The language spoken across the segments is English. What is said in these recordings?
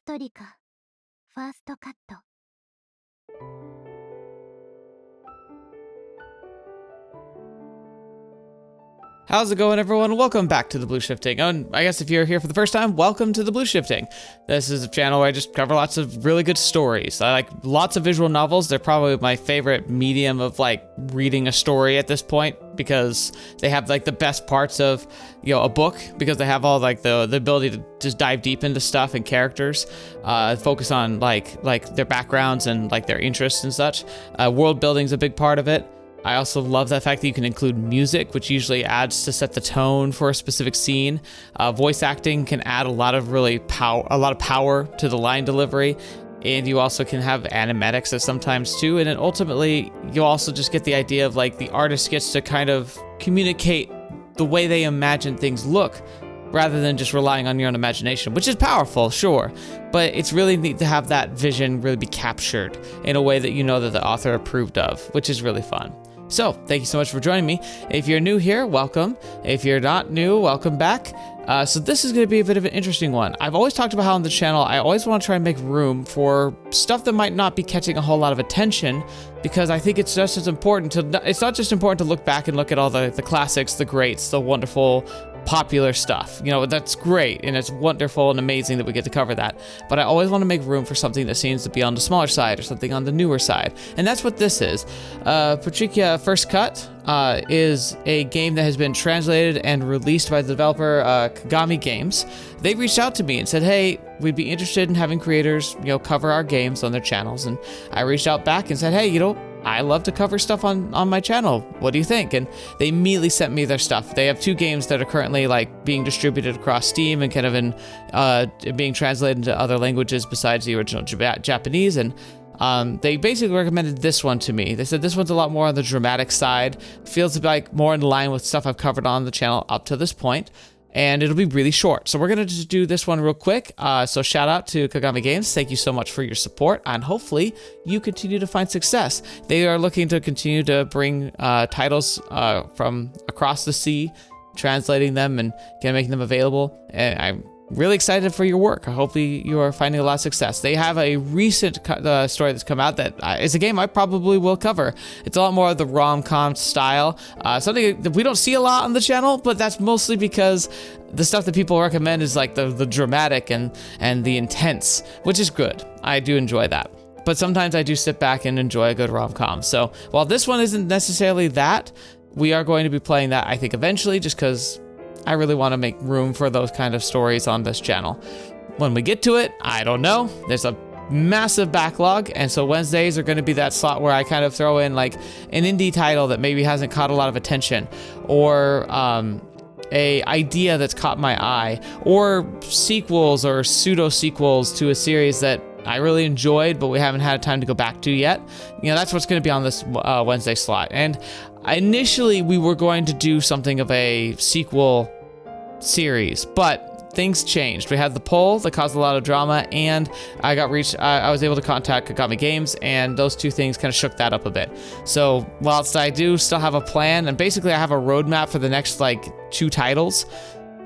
トリカファーストカット。 How's it going, everyone? Welcome back to TheBlueShifting. And I guess if you're here for the first time, welcome to TheBlueShifting. This is a channel where I just cover lots of really good stories. I like lots of visual novels. They're probably my favorite medium of like reading a story at this point because they have like the best parts of, you know, a book because they have all like the ability to just dive deep into stuff and characters, focus on like their backgrounds and like their interests and such. World building's a big part of it. I also love the fact that you can include music, which usually adds to set the tone for a specific scene. Voice acting can add a lot of power to the line delivery, and you also can have animatics sometimes too. And then ultimately, you also just get the idea of like the artist gets to kind of communicate the way they imagine things look, rather than just relying on your own imagination, which is powerful, sure, but it's really neat to have that vision really be captured in a way that you know that the author approved of, which is really fun. So, thank you so much for joining me. If you're new here, welcome. If you're not new, welcome back. So this is going to be a bit of an interesting one. I've always talked about how on the channel, I always want to try and make room for stuff that might not be catching a whole lot of attention, because I think it's just as important to, it's not just important to look back and look at all the classics, the greats, the wonderful, popular stuff. You know, that's great, and it's wonderful and amazing that we get to cover that. But I always want to make room for something that seems to be on the smaller side or something on the newer side. And that's what this is. Putrika First Cut is a game that has been translated and released by the developer Kagami Games. They reached out to me and said, hey, we'd be interested in having creators, you know, cover our games on their channels. And I reached out back and said, hey, you know, I love to cover stuff on my channel. What do you think? And they immediately sent me their stuff. They have 2 games that are currently like being distributed across Steam and kind of in being translated into other languages besides the original Japanese. And they basically recommended this one to me. They said this one's a lot more on the dramatic side. Feels like more in line with stuff I've covered on the channel up to this point. And it'll be really short. So we're going to just do this one real quick. So shout out to Kagami Games. Thank you so much for your support. And hopefully you continue to find success. They are looking to continue to bring titles from across the sea, translating them and making them available. And I'm really excited for your work. Hopefully you are finding a lot of success. They have a recent story that's come out that is a game I probably will cover. It's a lot more of the rom-com style, something that we don't see a lot on the channel, but that's mostly because the stuff that people recommend is like the dramatic and the intense, which is good. I do enjoy that. But sometimes I do sit back and enjoy a good rom-com. So while this one isn't necessarily that, we are going to be playing that, I think, eventually, just because I really want to make room for those kind of stories on this channel. When we get to it, I don't know. There's a massive backlog, and so Wednesdays are going to be that slot where I kind of throw in like an indie title that maybe hasn't caught a lot of attention, or a idea that's caught my eye, or sequels or pseudo sequels to a series that I really enjoyed, but we haven't had time to go back to yet. You know, that's what's going to be on this Wednesday slot. And initially, we were going to do something of a sequel series, but things changed. We had the poll that caused a lot of drama, and I was able to contact Kagami Games, and those 2 things kind of shook that up a bit. So whilst I do still have a plan, and basically I have a roadmap for the next like 2 titles,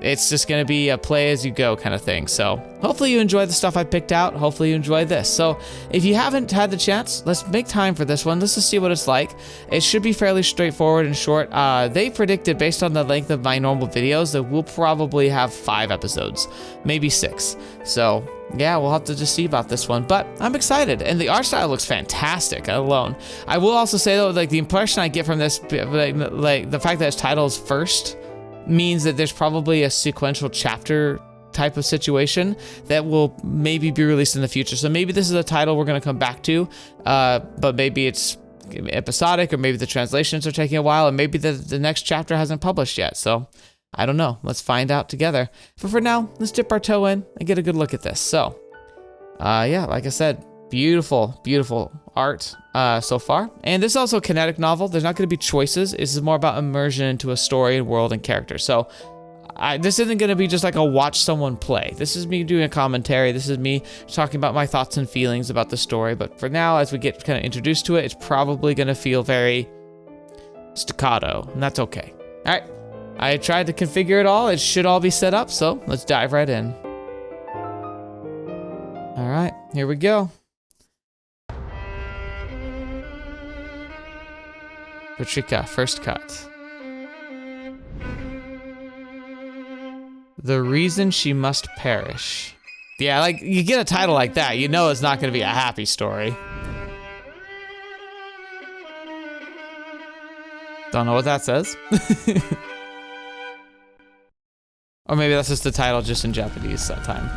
it's just going to be a play as you go kind of thing. So hopefully you enjoy the stuff I picked out. Hopefully you enjoy this. So if you haven't had the chance, let's make time for this one. Let's just see what it's like. It should be fairly straightforward and short. They predicted, based on the length of my normal videos, that we'll probably have 5 episodes, maybe 6. So yeah, we'll have to just see about this one, but I'm excited, and the art style looks fantastic alone. I will also say though, like the impression I get from this, like the fact that its title is First, means that there's probably a sequential chapter type of situation that will maybe be released in the future. So maybe this is a title we're going to come back to, but maybe it's episodic, or maybe the translations are taking a while, and maybe the next chapter hasn't published yet. So I don't know. Let's find out together. But for now, let's dip our toe in and get a good look at this. So yeah, like I said, beautiful, beautiful art so far. And this is also a kinetic novel. There's not going to be choices. This is more about immersion into a story and world and character. So this isn't going to be just like a watch someone play. This is me doing a commentary. This is me talking about my thoughts and feelings about the story. But for now, as we get kind of introduced to it, it's probably going to feel very staccato, and that's okay. All right, I tried to configure it all. It should all be set up, so let's dive right in. All right, here we go. Putrika, first cut. The reason she must perish. Yeah, like, you get a title like that, you know it's not gonna be a happy story. Don't know what that says. Or maybe that's just the title just in Japanese that time.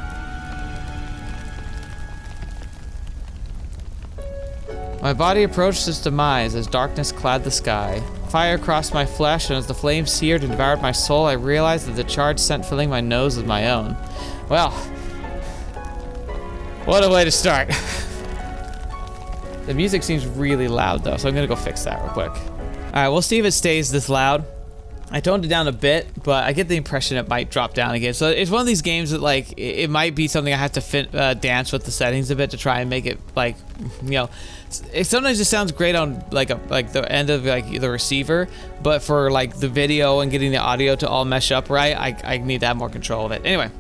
My body approached its demise as darkness clad the sky. Fire crossed my flesh, and as the flames seared and devoured my soul, I realized that the charred scent filling my nose was my own. Well, what a way to start. The music seems really loud though, so I'm gonna go fix that real quick. All right, we'll see if it stays this loud. I toned it down a bit, but I get the impression it might drop down again. So it's one of these games that, like, it might be something I have to dance with the settings a bit to try and make it, like, you know, it sometimes just sounds great on like the end of like the receiver, but for like the video and getting the audio to all mesh up right, I need to have more control of it. Anyway,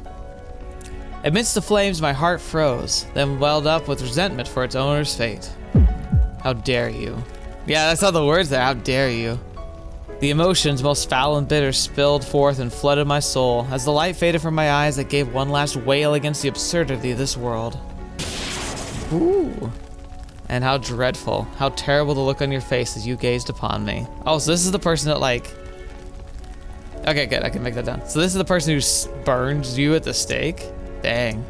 amidst the flames, my heart froze, then welled up with resentment for its owner's fate. How dare you? Yeah, that's all the words there. How dare you? The emotions, most foul and bitter, spilled forth and flooded my soul. As the light faded from my eyes, I gave one last wail against the absurdity of this world. Ooh. And how dreadful, how terrible the look on your face as you gazed upon me. Oh, so this is the person that, like... Okay, good, I can make that down. So this is the person who burns you at the stake? Dang.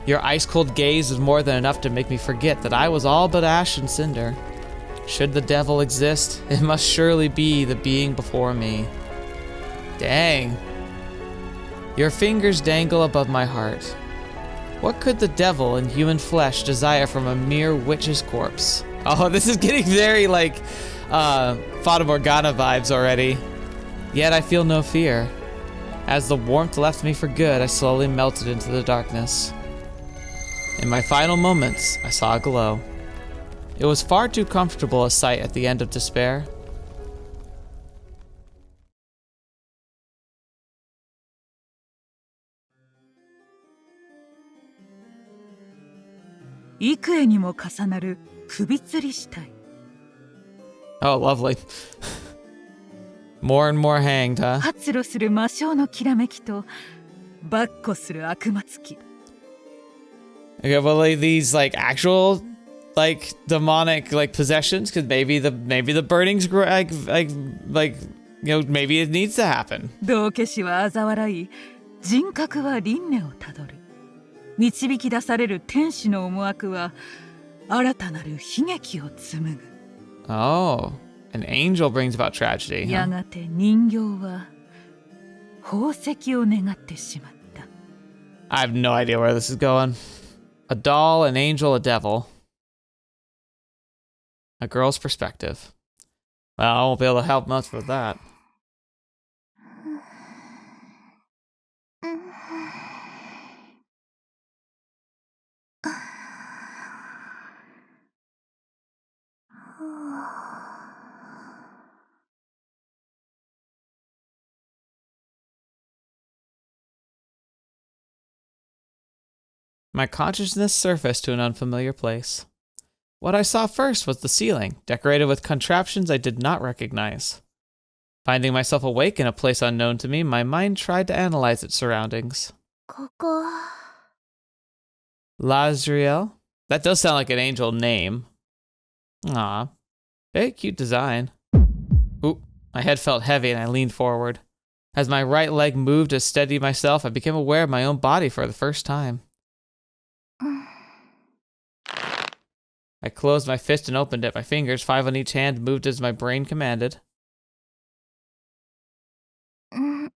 Your ice-cold gaze was more than enough to make me forget that I was all but ash and cinder. Should the devil exist, it must surely be the being before me. Dang. Your fingers dangle above my heart. What could the devil in human flesh desire from a mere witch's corpse? Oh, this is getting very, like, Fata Morgana vibes already. Yet I feel no fear. As the warmth left me for good, I slowly melted into the darkness. In my final moments, I saw a glow. It was far too comfortable a sight at the end of despair. Oh, lovely. More and more hanged, huh? Okay, well, like, these, like, actual, like, demonic, like, possessions, because maybe the burning's like, you know, maybe it needs to happen. Oh, an angel brings about tragedy. Huh? I have no idea where this is going. A doll, an angel, a devil. A girl's perspective. Well, I won't be able to help much with that. My consciousness surfaced to an unfamiliar place. What I saw first was the ceiling, decorated with contraptions I did not recognize. Finding myself awake in a place unknown to me, my mind tried to analyze its surroundings. Lazriel? That does sound like an angel name. Aw, very cute design. Ooh, my head felt heavy and I leaned forward. As my right leg moved to steady myself, I became aware of my own body for the first time. I closed my fist and opened it. My fingers, 5 on each hand, moved as my brain commanded. I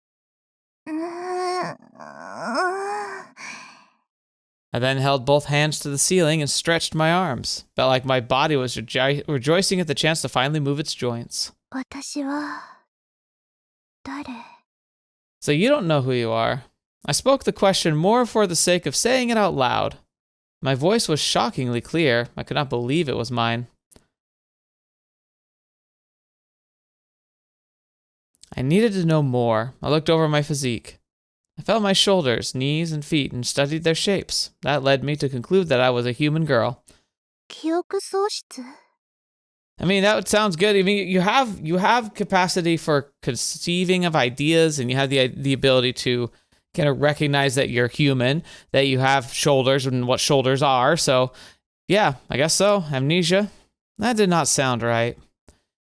then held both hands to the ceiling and stretched my arms. Felt like my body was rejoicing at the chance to finally move its joints. So you don't know who you are. I spoke the question more for the sake of saying it out loud. My voice was shockingly clear. I could not believe it was mine. I needed to know more. I looked over my physique. I felt my shoulders, knees, and feet and studied their shapes. That led me to conclude that I was a human girl. 記憶喪失 I mean, that sounds good. I mean, you have capacity for conceiving of ideas, and you have the ability to kind of recognize that you're human, that you have shoulders and what shoulders are. So, yeah, I guess so. Amnesia. That did not sound right.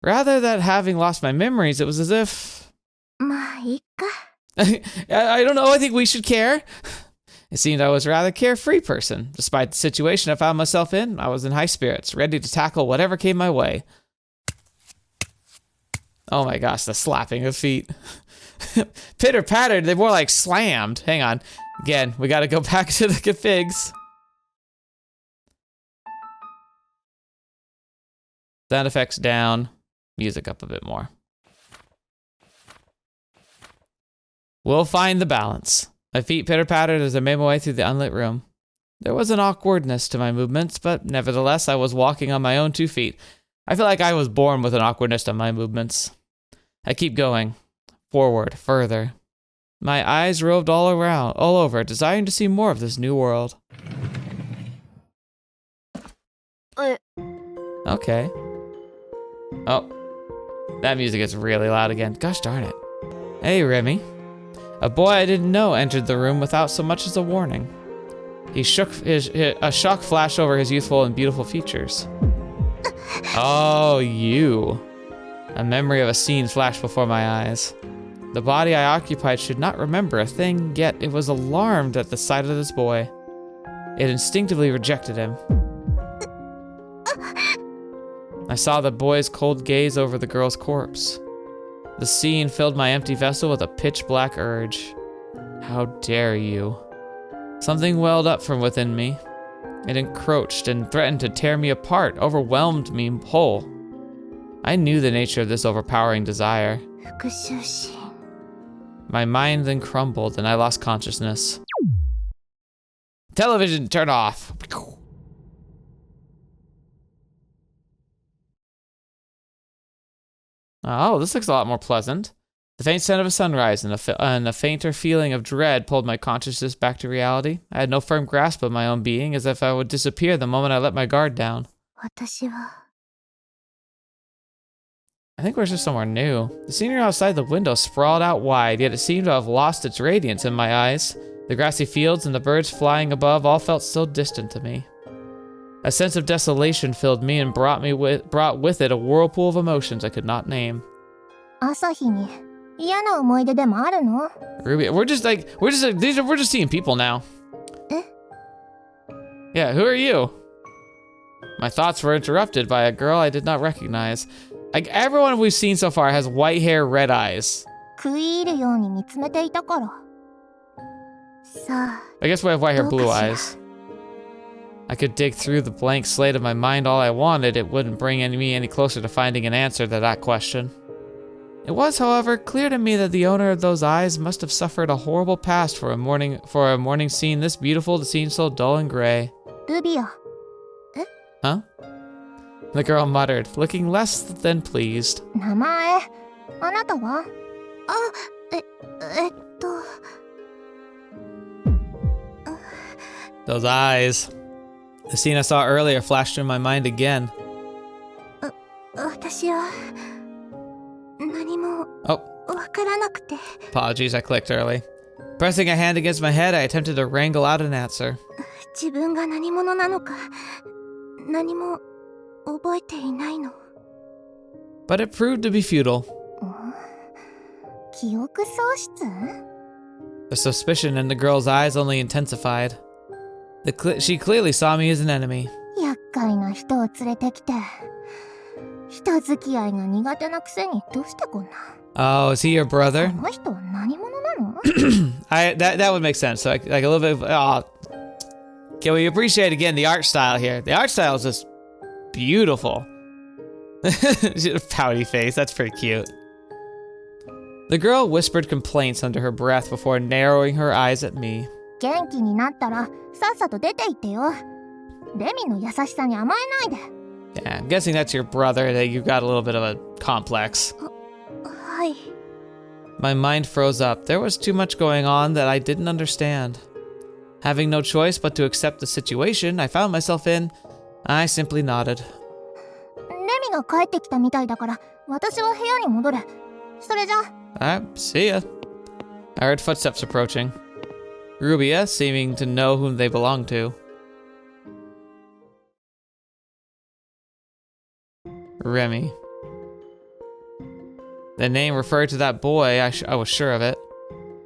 Rather than having lost my memories, it was as if... まあいいか I don't know. I think we should care. It seemed I was a rather carefree person. Despite the situation I found myself in, I was in high spirits, ready to tackle whatever came my way. Oh my gosh, the slapping of feet. Pitter-pattered, they're more like slammed. Hang on. Again, we gotta go back to the configs. Sound effects down. Music up a bit more. We'll find the balance. My feet pitter-pattered as I made my way through the unlit room. There was an awkwardness to my movements, but nevertheless I was walking on my own 2 feet. I feel like I was born with an awkwardness to my movements. I keep going. Forward, further. My eyes roved all over, desiring to see more of this new world. Okay. Oh. That music is really loud again. Gosh darn it. Hey, Remi. A boy I didn't know entered the room without so much as a warning. A shock flashed over his youthful and beautiful features. Oh, you. A memory of a scene flashed before my eyes. The body I occupied should not remember a thing, yet it was alarmed at the sight of this boy. It instinctively rejected him. I saw the boy's cold gaze over the girl's corpse. The scene filled my empty vessel with a pitch-black urge. How dare you? Something welled up from within me. It encroached and threatened to tear me apart, overwhelmed me whole. I knew the nature of this overpowering desire. 復讐心 My mind then crumbled and I lost consciousness. Television, turn off. Oh, this looks a lot more pleasant. The faint scent of a sunrise and a fainter feeling of dread pulled my consciousness back to reality. I had no firm grasp of my own being, as if I would disappear the moment I let my guard down. 私は I think we're just somewhere new. The scenery outside the window sprawled out wide, yet it seemed to have lost its radiance in my eyes. The grassy fields and the birds flying above all felt so distant to me. A sense of desolation filled me and brought with it a whirlpool of emotions I could not name. 朝日に嫌な思い出でもあるの Rubia, we're just seeing people now. Eh? Yeah, who are you? My thoughts were interrupted by a girl I did not recognize. Like, everyone we've seen so far has white hair, red eyes. 食い入るように見つめていたからさあ I guess we have white hair, blue どうかしら eyes. I could dig through the blank slate of my mind all I wanted. It wouldn't bring me any closer to finding an answer to that question. It was, however, clear to me that the owner of those eyes must have suffered a horrible past for a morning scene this beautiful to seem so dull and gray. ルビア Huh? The girl muttered, looking less than pleased. 名前あなたはあえっと Those eyes. The scene I saw earlier flashed through my mind again. 私は何も Oh, わからなくて apologies, I clicked early. Pressing a hand against my head, I attempted to wrangle out an answer. 自分が何者なのか何も覚えていないの But it proved to be futile. 記憶喪失 The suspicion in the girl's eyes only intensified. She clearly saw me as an enemy. 厄介な人を連れてきて人付き合いが苦手なくせにどうしてこんな Oh, is he your brother? この人は何者なの That would make sense. So like a little bit of, can we appreciate again the art style here? The art style is just beautiful. Pouty face, that's pretty cute. The girl whispered complaints under her breath before narrowing her eyes at me. 元気になったらさっさと出て行ってよレミの優しさに甘えないで Yeah, I'm guessing that's your brother, that you've got a little bit of a complex. はい My mind froze up. There was too much going on that I didn't understand. Having no choice but to accept the situation I found myself in, I simply nodded. レミが帰ってきたみたいだから、私は部屋に戻る。それじゃ。Alright, see ya. I heard footsteps approaching. Rubia, seeming to know whom they belonged to. Remi. The name referred to that boy, I was sure of it.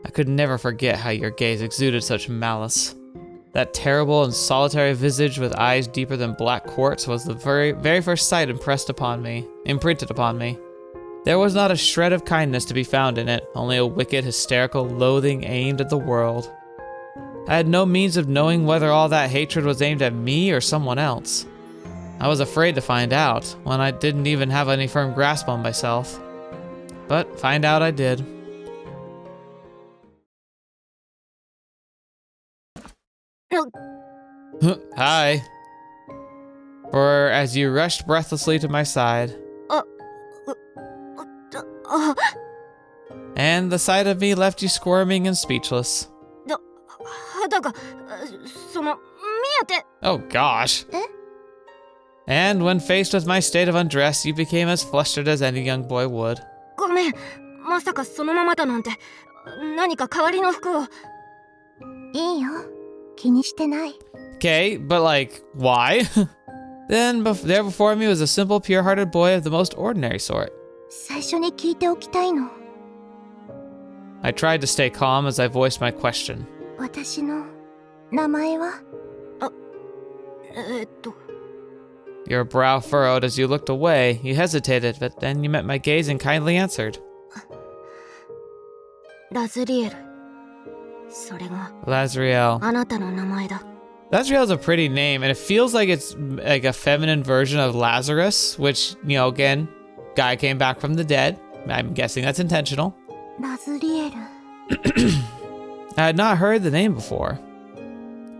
I could never forget how your gaze exuded such malice. That terrible and solitary visage with eyes deeper than black quartz was the very first sight imprinted upon me. There was not a shred of kindness to be found in it, only a wicked, hysterical loathing aimed at the world. I had no means of knowing whether all that hatred was aimed at me or someone else. I was afraid to find out, when I didn't even have any firm grasp on myself. But find out I did. Hi. For as you rushed breathlessly to my side, and the sight of me left you squirming and speechless. Oh gosh. And when faced with my state of undress, you became as flustered as any young boy would. ごめん、まさかそのままだなんて。何か代わりの服を。いいよ、気にしてない。Okay, but like, why? Then there before me was a simple, pure-hearted boy of the most ordinary sort. 最初に聞いておきたいの。I tried to stay calm as I voiced my question. 私の名前は？Your brow furrowed as you looked away. You hesitated, but then you met my gaze and kindly answered. Lazriel. それが Lazriel. あなたの名前だ。Lazriel is a pretty name, and it feels like it's like a feminine version of Lazarus, which, you know, again, guy came back from the dead. I'm guessing that's intentional. Lazriel. I had not heard the name before,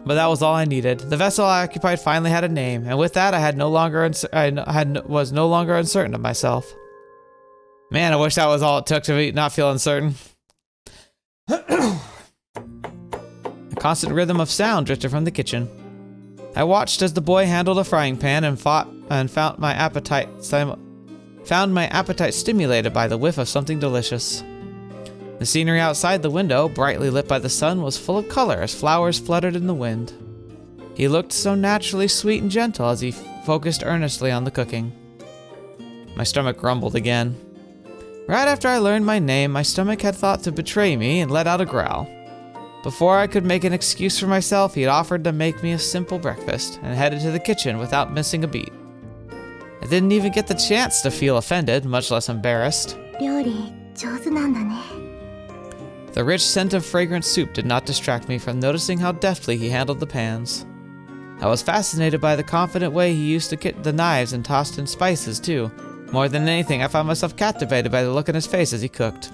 but that was all I needed. The vessel I occupied finally had a name, and with that, I was no longer uncertain of myself. Man, I wish that was all it took to not feel uncertain. A constant rhythm of sound drifted from the kitchen. I watched as the boy handled a frying pan and found my appetite stimulated by the whiff of something delicious. The scenery outside the window, brightly lit by the sun, was full of color as flowers fluttered in the wind. He looked so naturally sweet and gentle as he focused earnestly on the cooking. My stomach grumbled again. Right after I learned my name, my stomach had thought to betray me and let out a growl. Before I could make an excuse for myself, he had offered to make me a simple breakfast and headed to the kitchen without missing a beat. I didn't even get the chance to feel offended, much less embarrassed. 料理上手なんだね。The rich scent of fragrant soup did not distract me from noticing how deftly he handled the pans. I was fascinated by the confident way he used to get the knives and tossed in spices too. More than anything, I found myself captivated by the look on his face as he cooked.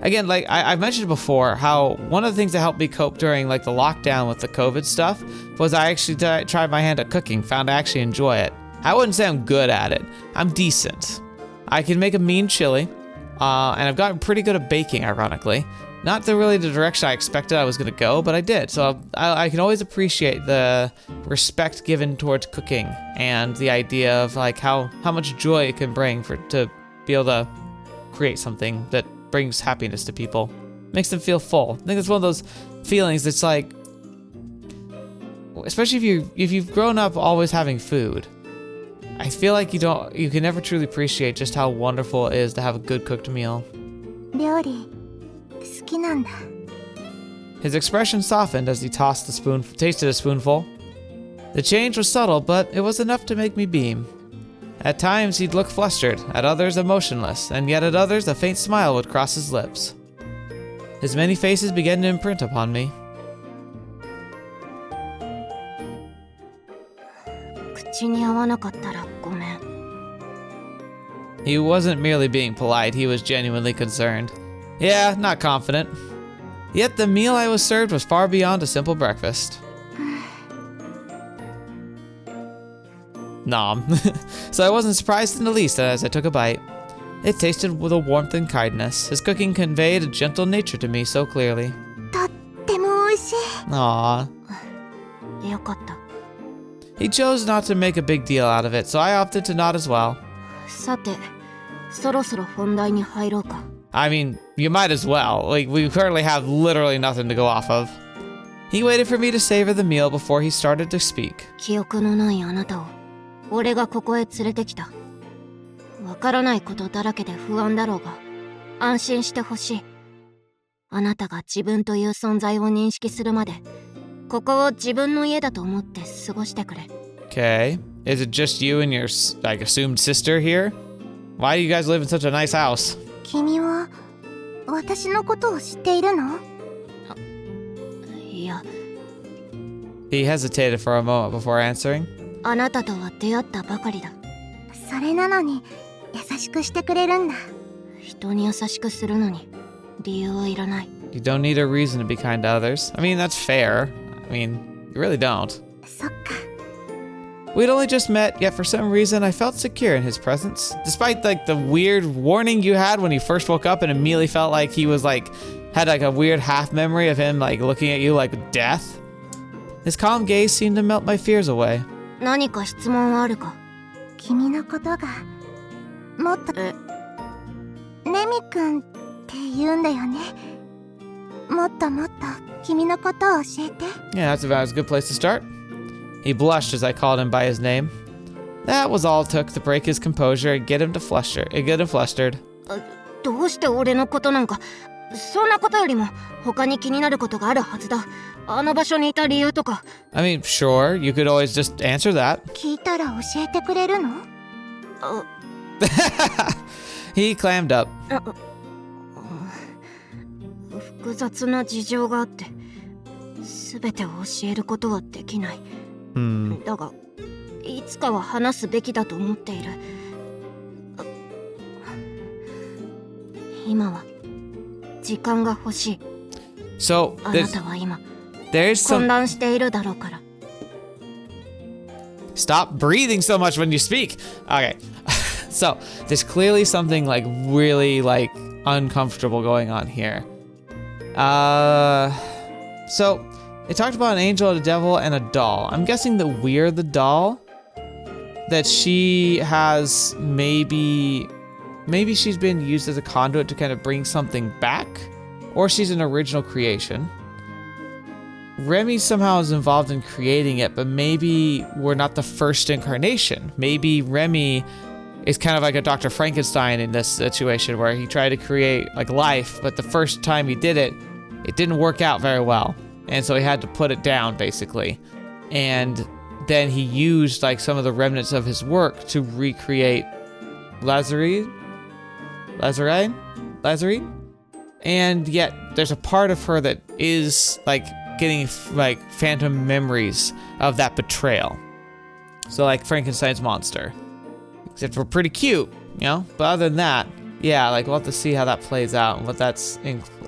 Again, like I mentioned before, how one of the things that helped me cope during like the lockdown with the COVID stuff was I actually tried my hand at cooking, found I actually enjoy it. I wouldn't say I'm good at it. I'm decent. I can make a mean chili, and I've gotten pretty good at baking, ironically. Not really the direction I expected I was going to go, but I did. So I can always appreciate the respect given towards cooking and the idea of like how much joy it can bring to be able to create something that brings happiness to people, makes them feel full. I think it's one of those feelings that's like, especially if you've grown up always having food, I feel like you can never truly appreciate just how wonderful it is to have a good cooked meal. 料理好きなんだ。 His expression softened as he tasted a spoonful. The change was subtle, but it was enough to make me beam. At times he'd look flustered, at others emotionless, and yet at others a faint smile would cross his lips. His many faces began to imprint upon me. 口に合わなかったらごめん。 He wasn't merely being polite, he was genuinely concerned. Yeah, not confident. Yet the meal I was served was far beyond a simple breakfast. Nom. So I wasn't surprised in the least as I took a bite. It tasted with a warmth and kindness. His cooking conveyed a gentle nature to me so clearly. とっても美味しい。 Aww. よかった。 He chose not to make a big deal out of it, so I opted to not as well. さて、そろそろ本題に入ろうか。 I mean, you might as well. Like, we currently have literally nothing to go off of. He waited for me to savor the meal before he started to speak. 記憶のないあなたを俺がここへ連れてきた。わからないことだらけで不安だろうが、安心してほしい。あなたが自分という存在を認識するまで、ここを自分の家だと思って過ごしてくれ。 Okay. Is it just you and your, like, assumed sister here? Why do you guys live in such a nice house? 君は私のことを知っているの？いや、 He hesitated for a moment before answering. あなたとは出会ったばかりだ。それなのに優しくしてくれるんだ。人に優しくするのに理由はいらない。 You don't need a reason to be kind to others. I mean, that's fair. I mean, you really don't. そっか。 We'd only just met, yet for some reason I felt secure in his presence. Despite like the weird warning you had when he first woke up and immediately felt like he was like, had like a weird half memory of him like looking at you like death. His calm gaze seemed to melt my fears away. 何か質問はあるか？君のことがもっとレミ君って言うんだよね。もっともっと君のことを教えて。 Yeah, that's about as good place to start. He blushed as I called him by his name. That was all it took to break his composure and get him flustered. どうして俺のことなんか。そんなことよりも他に気になることがあるはずだ。あの場所にいた理由とか。 I mean, sure, you could always just answer that. 聞いたら教えてくれるの？ He clammed up. 複雑な事情があって全てを教えることはできない。だがいつかは話すべきだと思っている。今は時間が欲しい。 So, あなたは今 there's 混 some... 乱しているだろうから。 Stop breathing so much when you speak. Okay. So, there's clearly something like really like uncomfortable going on here. So it talked about an angel, a devil, and a doll. I'm guessing that we're the doll. That she has maybe she's been used as a conduit to kind of bring something back, or she's an original creation. Remi somehow is involved in creating it, but maybe we're not the first incarnation. Maybe Remi is kind of like a Dr. Frankenstein in this situation where he tried to create like life, but the first time he did it, it didn't work out very well. And so he had to put it down basically. And then he used like some of the remnants of his work to recreate Lazriel? And yet there's a part of her that is like getting like phantom memories of that betrayal. So like Frankenstein's monster. Except we're pretty cute, you know? But other than that, yeah, like we'll have to see how that plays out and what that's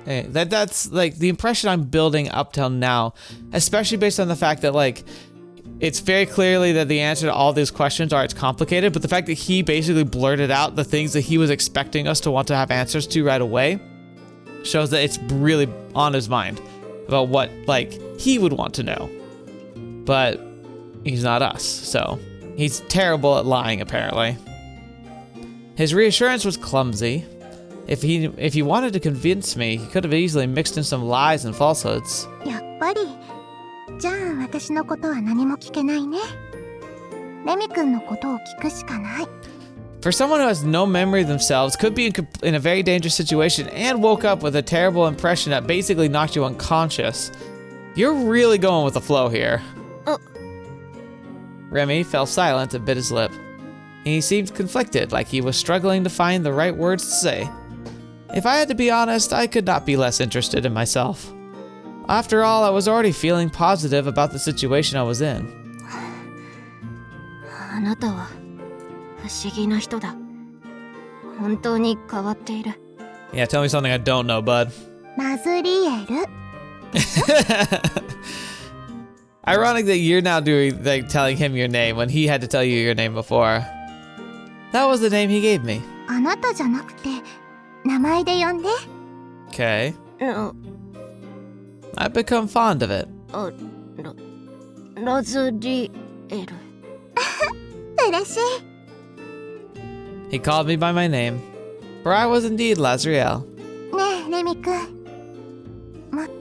that's like the impression I'm building up till now, especially based on the fact that like it's very clearly that the answer to all these questions are it's complicated, but the fact that he basically blurted out the things that he was expecting us to want to have answers to right away shows that it's really on his mind about what like he would want to know. But he's not us, so he's terrible at lying apparently. His reassurance was clumsy. If he wanted to convince me, he could have easily mixed in some lies and falsehoods. やっぱりじゃあ私のことは何も聞けないね。レミ君のことを聞くしかない。 For someone who has no memory of themselves, could be in a very dangerous situation, and woke up with a terrible impression that basically knocked you unconscious, you're really going with the flow here. Remi fell silent and bit his lip. He seemed conflicted, like he was struggling to find the right words to say. If I had to be honest, I could not be less interested in myself. After all, I was already feeling positive about the situation I was in. あなたは不思議な人だ。本当に変わっている。 Yeah, tell me something I don't know, bud. ラズリエル。 Ironic that you're now doing like telling him your name when he had to tell you your name before. That was the name he gave me. あなたじゃなくて名前で呼んで。 Okay. ラ I've become fond of it. ラズリエル。嬉しい。 He called me by my name, for I was indeed Lazriel. ねえレミ君、もっと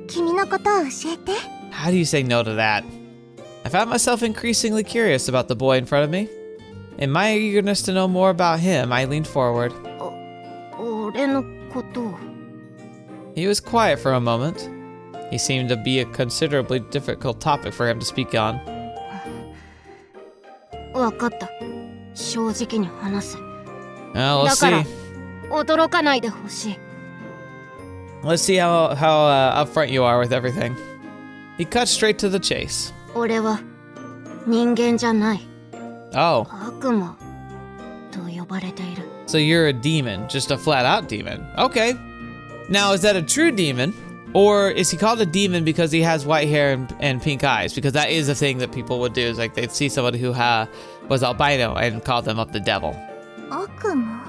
君のことを教えて。 How do you say no to that? I found myself increasingly curious about the boy in front of me. In my eagerness to know more about him, I leaned forward. 俺のことを。 He was quiet for a moment. He seemed to be a considerably difficult topic for him to speak on. わかった。正直に話す。 Well, だ let's から see. 驚かないでほしい。 Let's see how upfront you are with everything. He cut straight to the chase. 俺は人間じゃない。 Oh, 悪魔と呼ばれている。 so you're a demon, just a flat-out demon. Okay. Now, is that a true demon, or is he called a demon because he has white hair and pink eyes? Because that is a thing that people would do. Is like they'd see somebody who was albino and call them up the devil. 悪魔？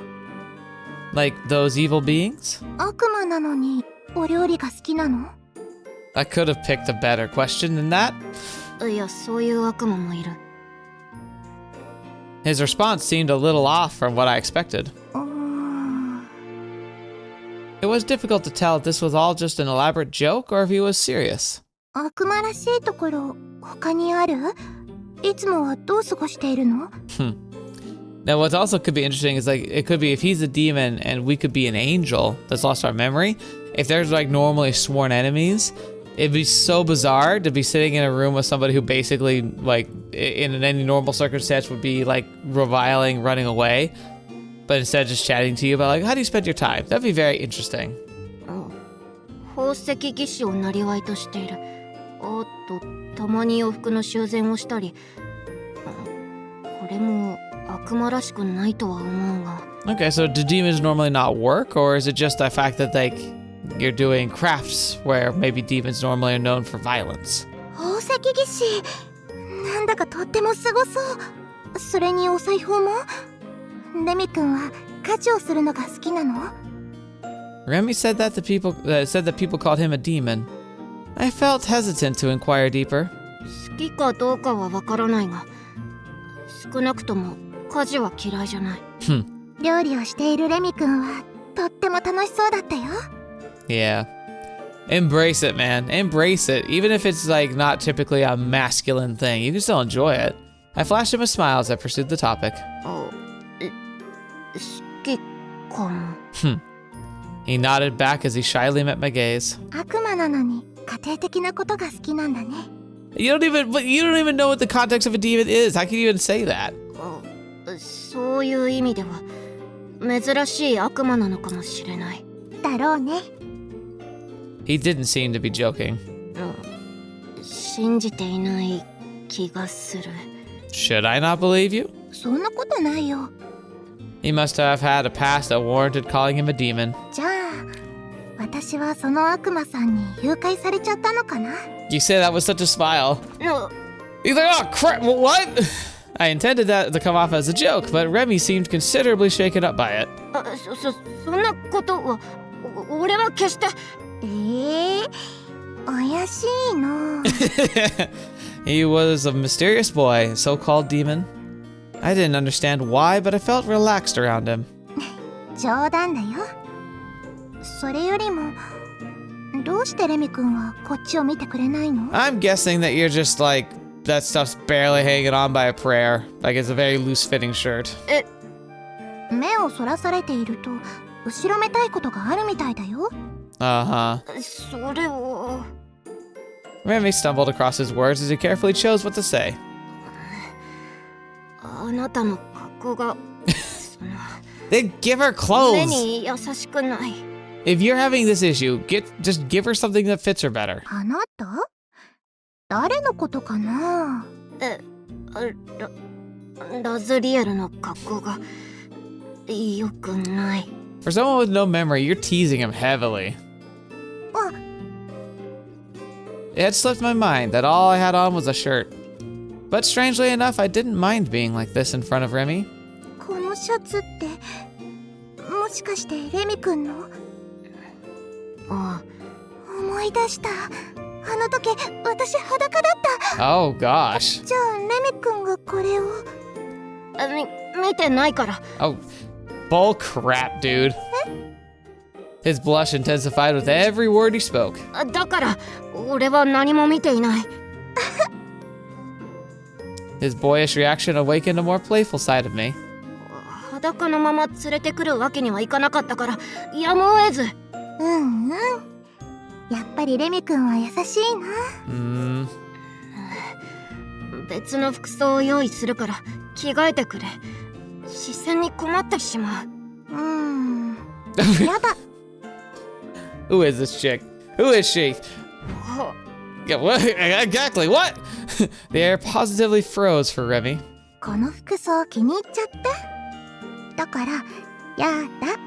Like those evil beings? 悪魔なのにお料理が好きなの？ I could have picked a better question than that. いや、そういう悪魔もいる。 His response seemed a little off from what I expected. It was difficult to tell if this was all just an elaborate joke or if he was serious. 悪魔らしいところ他にある？いつもはどう過ごしているの？ Now, what also could be interesting is like it could be if he's a demon and we could be an angel that's lost our memory. If there's like normally sworn enemies, it'd be so bizarre to be sitting in a room with somebody who basically like in any normal circumstance would be like reviling, running away, but instead just chatting to you about like how do you spend your time? That'd be very interesting. 宝石技師をなりわいとしている。あとたまに洋服の修繕をしたり。これも悪魔らしくないとは思うが。 Okay, so do demons normally not work, or is it just the fact that like you're doing crafts where maybe demons normally are known for violence? 宝石技師、なんだかとってもすごそう。それにお裁縫も？レミ君は家事をするのが好きなの？ Remi said that people called him a demon. I felt hesitant to inquire deeper. 好きかどうかはわからないが、少なくとも家事は嫌いじゃない。料理をしているレミ君はとっても楽しそうだったよ。 Yeah. Embrace it, man. Embrace it. Even if it's like not typically a masculine thing, you can still enjoy it. I flashed him a smile as I pursued the topic. 好きかも。 He nodded back as he shyly met my gaze. 悪魔なのに家庭的なことが好きなんだね。 You don't even know what the context of a demon is. How can you even say that? そういう意味では珍しい悪魔なのかもしれない。だろうね。 He didn't seem to be joking. 信じていない気がする。 Should I not believe you? そんなことないよ。 He must have had a past that warranted calling him a demon. じゃあ私はその悪魔さんに誘拐されちゃったのかな？ You say that with such a smile. He's like, oh crap, what? I intended that to come off as a joke, but Remi seemed considerably shaken up by it. そんなことは俺は決して。怪しいの。He was a mysterious boy, a so-called demon. I didn't understand why, but I felt relaxed around him. 冗談だよ。それよりもどうしてレミ君はこっちを見てくれないの？ I'm guessing that you're just like, that stuff's barely hanging on by a prayer. Like it's a very loose-fitting shirt. 目をそらされていると後ろめたいことがあるみたいだよ。Uh-huh. それを。 Remi stumbled across his words as he carefully chose what to say. あなたの格好が Then give her 目 clothes. に優しくない。 If you're having this issue, just give her something that fits her better. あなた？誰のことかな？ラズリエルの格好が良くない。 For someone with no memory, you're teasing him heavily. It had slipped my mind that all I had on was a shirt. But strangely enough, I didn't mind being like this in front of Remi. こののシャツってもしかしてレミ君の？あ思い出した。あの時私裸だった。 Oh gosh. じゃあレミ君がこれを？あ、見てないから。 Oh, bull crap, dude. His blush intensified with every word he spoke. だから俺は何も見ていない。His boyish reaction awakened a more playful side of me. 裸のまま連れてくるわけにはいかなかったからやむを得ず。うんうん。やっぱりレミ君は優しいな。別の服装を用意するから着替えてくれ。視線に困ってしまう。やだ。Who is this chick? Who is she? Yeah, what? Exactly, what? The air positively froze for Remi. この服装気に入っちゃった。だからやだ。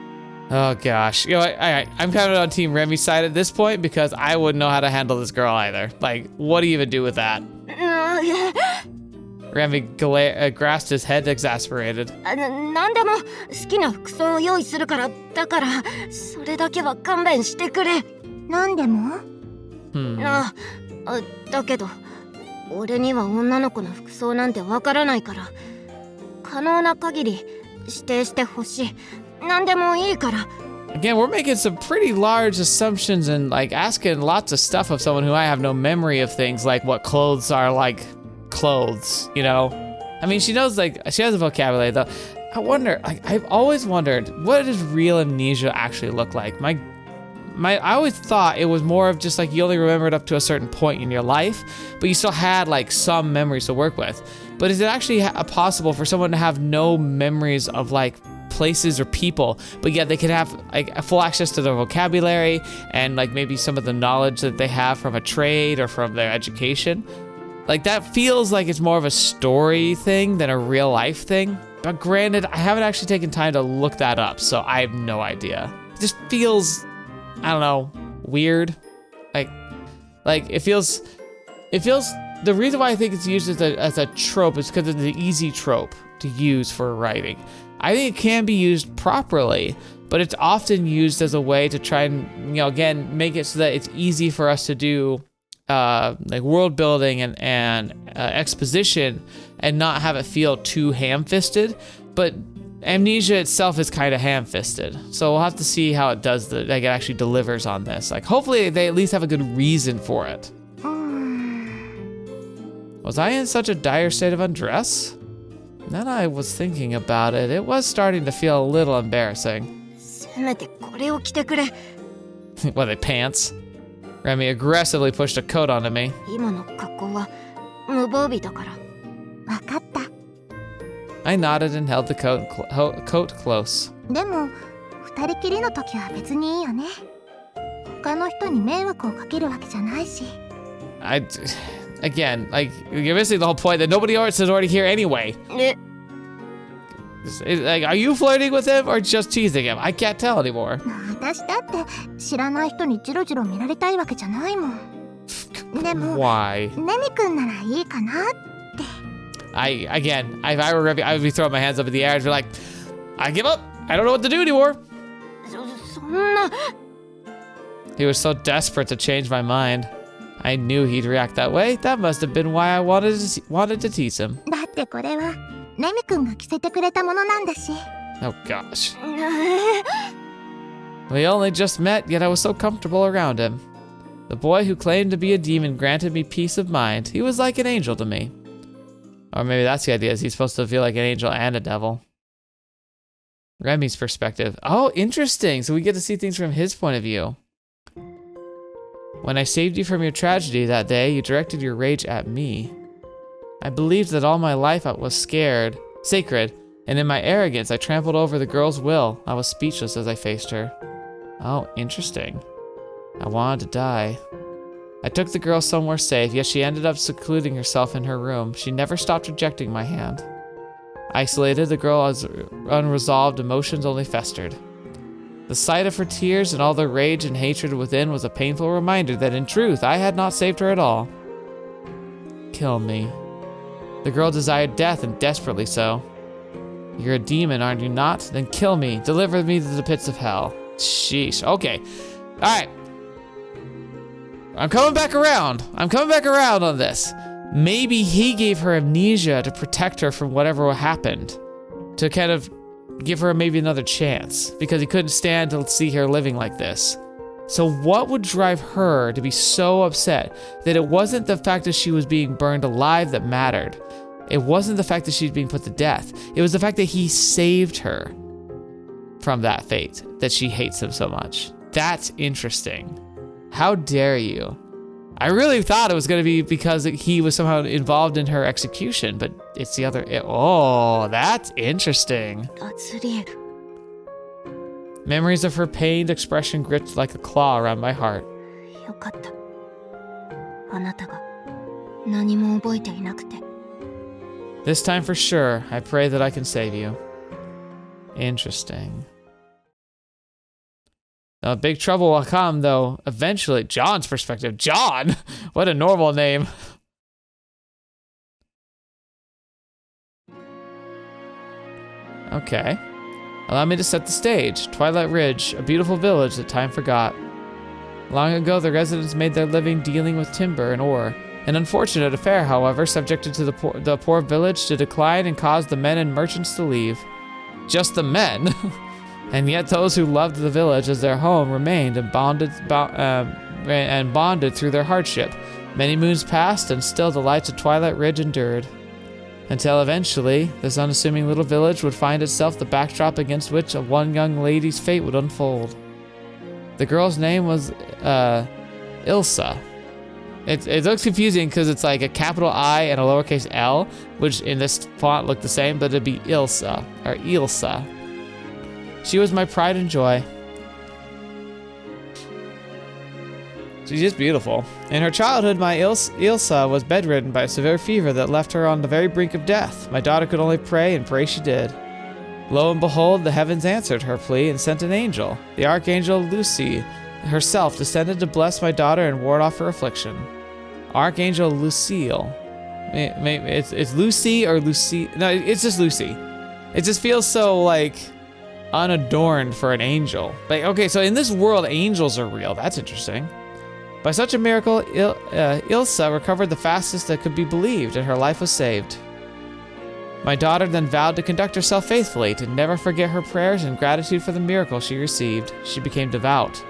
Oh gosh. You know what? I'm kind of on Team Remi's side at this point because I wouldn't know how to handle this girl either. Like, what do you even do with that? Remi grasped his head, exasperated. 何でも好きな服装を用意するから。だからそれだけは勘弁してくれ。何でも？だけど俺には女の子の服装なんてわからないから可能な限り指定してほしい。何でもいいから。 Again, we're making some pretty large assumptions and like asking lots of stuff of someone who I have no memory of things like what clothes are like clothes, you know? I mean, she knows like she has a vocabulary though. I wonder, like I've always wondered, what does real amnesia actually look like? I always thought it was more of just like you only remembered up to a certain point in your life, but you still had like some memories to work with. But is it actually possible for someone to have no memories of like places or people, but yet they can have like full access to their vocabulary and like maybe some of the knowledge that they have from a trade or from their education? Like that feels like it's more of a story thing than a real life thing. But granted, I haven't actually taken time to look that up, so I have no idea. It just feels, I don't know, weird. Like it feels, the reason why I think it's used as a trope is because it's an easy trope to use for writing. I think it can be used properly, but it's often used as a way to try and, you know, again, make it so that it's easy for us to do like world building and exposition and not have it feel too ham-fisted. But amnesia itself is kind of ham-fisted, so we'll have to see how it does like it actually delivers on this. Like hopefully they at least have a good reason for it. Was I in such a dire state of undress? Then I was thinking about it. It was starting to feel a little embarrassing. せめてこれを着てくれ。 What, they pants? Remi aggressively pushed a coat onto me. 今の格好は無防備だから。わかった。 I nodded and held the coat close. でも二人きりの時は別にいいよね。他の人に迷惑をかけるわけじゃないし。Again, like, you're missing the whole point that nobody else is already here anyway. Like, are you flirting with him or just teasing him? I can't tell anymore. 私だって知らない人にジロジロ見られたいわけじゃないもん。でも Why? レミ君ならいいかなって。Again, if I were Remi, I would be throwing my hands up in the air and be like, I give up. I don't know what to do anymore. そんな。 He was so desperate to change my mind. I knew he'd react that way. That must have been why I wanted to tease him. だってこれはレミ君が着せてくれたものなんだし。 Oh gosh. We only just met, yet I was so comfortable around him. The boy who claimed to be a demon granted me peace of mind. He was like an angel to me. Or maybe that's the idea, is he's supposed to feel like an angel and a devil. Remi's perspective. Oh, interesting. So we get to see things from his point of view. When I saved you from your tragedy that day, you directed your rage at me. I believed that all my life I was sacred, and in my arrogance I trampled over the girl's will. I was speechless as I faced her. Oh, interesting. I wanted to die. I took the girl somewhere safe, yet she ended up secluding herself in her room. She never stopped rejecting my hand. Isolated, the girl's unresolved emotions only festered. The sight of her tears and all the rage and hatred within was a painful reminder that in truth I had not saved her at all. Kill me. The girl desired death, and desperately so. You're a demon, aren't you not? Then kill me. Deliver me to the pits of hell. Sheesh. Okay. Alright. I'm coming back around. I'm coming back around on this. Maybe he gave her amnesia to protect her from whatever happened. To kind of give her maybe another chance. Because he couldn't stand to see her living like this. So what would drive her to be so upset that it wasn't the fact that she was being burned alive that mattered. It wasn't the fact that she's being put to death. It was the fact that he saved her from that fate, that she hates him so much. That's interesting. How dare you? I really thought it was going to be because he was somehow involved in her execution, but it's the other. Oh, that's interesting. Lazriel. Memories of her pained expression gripped like a claw around my heart. よかった。あなたが何も覚えていなくて。This time for sure, I pray that I can save you. Interesting. Now, big trouble will come, though, eventually. John's perspective. John! What a normal name. Okay. Allow me to set the stage. Twilight Ridge, a beautiful village that time forgot. Long ago, the residents made their living dealing with timber and ore. An unfortunate affair, however, subjected to the poor village to decline and caused the men and merchants to leave. Just the men? And yet those who loved the village as their home remained and bonded through their hardship. Many moons passed, and still the lights of Twilight Ridge endured. Until eventually, this unassuming little village would find itself the backdrop against which one young lady's fate would unfold. The girl's name was, Ilsa. It looks confusing because it's like a capital I and a lowercase L, which in this font look the same, but it'd be Ilsa, or Ilsa. She was my pride and joy. She's just beautiful. In her childhood, my Ilsa was bedridden by a severe fever that left her on the very brink of death. My daughter could only pray, and pray she did. Lo and behold, the heavens answered her plea and sent an angel. The archangel Lucy herself descended to bless my daughter and ward off her affliction. Archangel Lucille. It's Lucy or Lucy. No, it's just Lucy. It just feels so like unadorned for an angel. Like, okay, so in this world, angels are real. That's interesting. By such a miracle, Ilsa recovered the fastest that could be believed, and her life was saved. My daughter then vowed to conduct herself faithfully, to never forget her prayers and gratitude for the miracle she received. She became devout.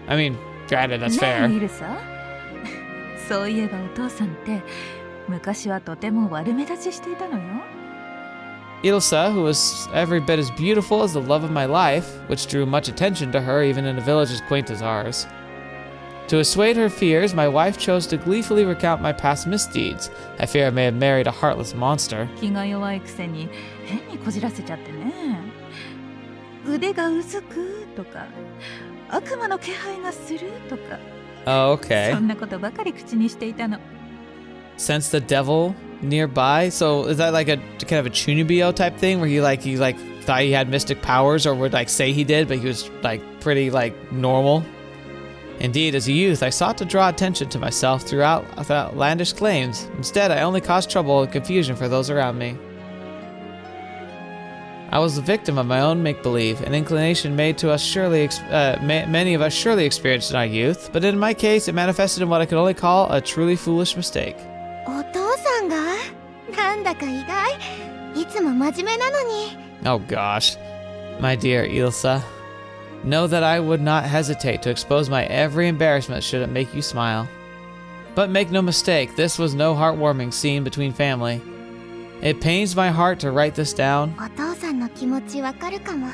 I mean, granted, that's fair. そういえばお父さんって昔はとても悪目立ちしていたのよ。Ilsa, who was every bit as beautiful as the love of my life, which drew much attention to her even in a village as quaint as ours. To assuage her fears, my wife chose to gleefully recount my past misdeeds. I fear I may have married a heartless monster. 気が弱いくせに変にこじらせちゃってね。腕がうずくとか、悪魔の気配がするとか。Oh, okay. そんなことばかり口にしていたの。Sense the devil nearby? So is that like a kind of a Chunibyo type thing where he thought he had mystic powers or would like say he did, but he was like pretty like normal? Indeed, as a youth, I sought to draw attention to myself throughout outlandish claims. Instead, I only caused trouble and confusion for those around me. I was the victim of my own make-believe, an inclination made to us many of us surely experienced in our youth, but in my case, it manifested in what I could only call a truly foolish mistake. お父さんがなんだか意外。いつも真面目なのに。Oh gosh. My dear Ilsa. Know that I would not hesitate to expose my every embarrassment should it make you smile. But make no mistake, this was no heartwarming scene between family. It pains my heart to write this down. お父さんの気持ちわかるかも。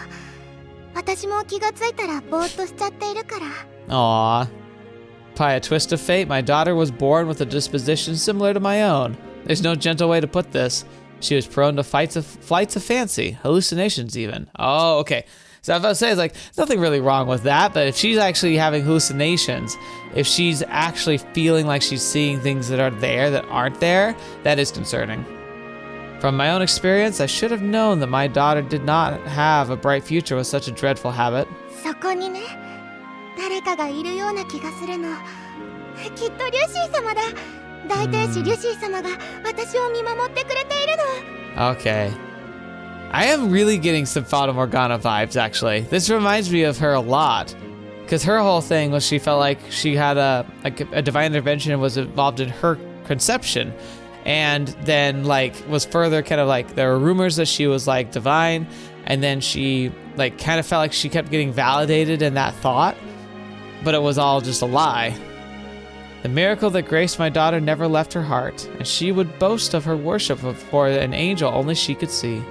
私も気がついたらぼーっとしちゃっているから。Aww. By a twist of fate, my daughter was born with a disposition similar to my own. There's no gentle way to put this. She was prone to flights of fancy, hallucinations even. Oh, okay. So I was about to say, it's like, nothing really wrong with that, but if she's actually having hallucinations, if she's actually feeling like she's seeing things that are there that aren't there, that is concerning. From my own experience, I should have known that my daughter did not have a bright future with such a dreadful habit. そこにね、誰かがいるような気がするの。きっとリュシー様だ。大天使リュシー様が私を見守ってくれているの。Okay. I am really getting some Fata Morgana vibes, actually. This reminds me of her a lot. Because her whole thing was she felt like she had a divine intervention was involved in her conception. And then, like, was further kind of like, there were rumors that she was, like, divine. And then she, like, kind of felt like she kept getting validated in that thought. But it was all just a lie. The miracle that graced my daughter never left her heart. And she would boast of her worship for an angel only she could see.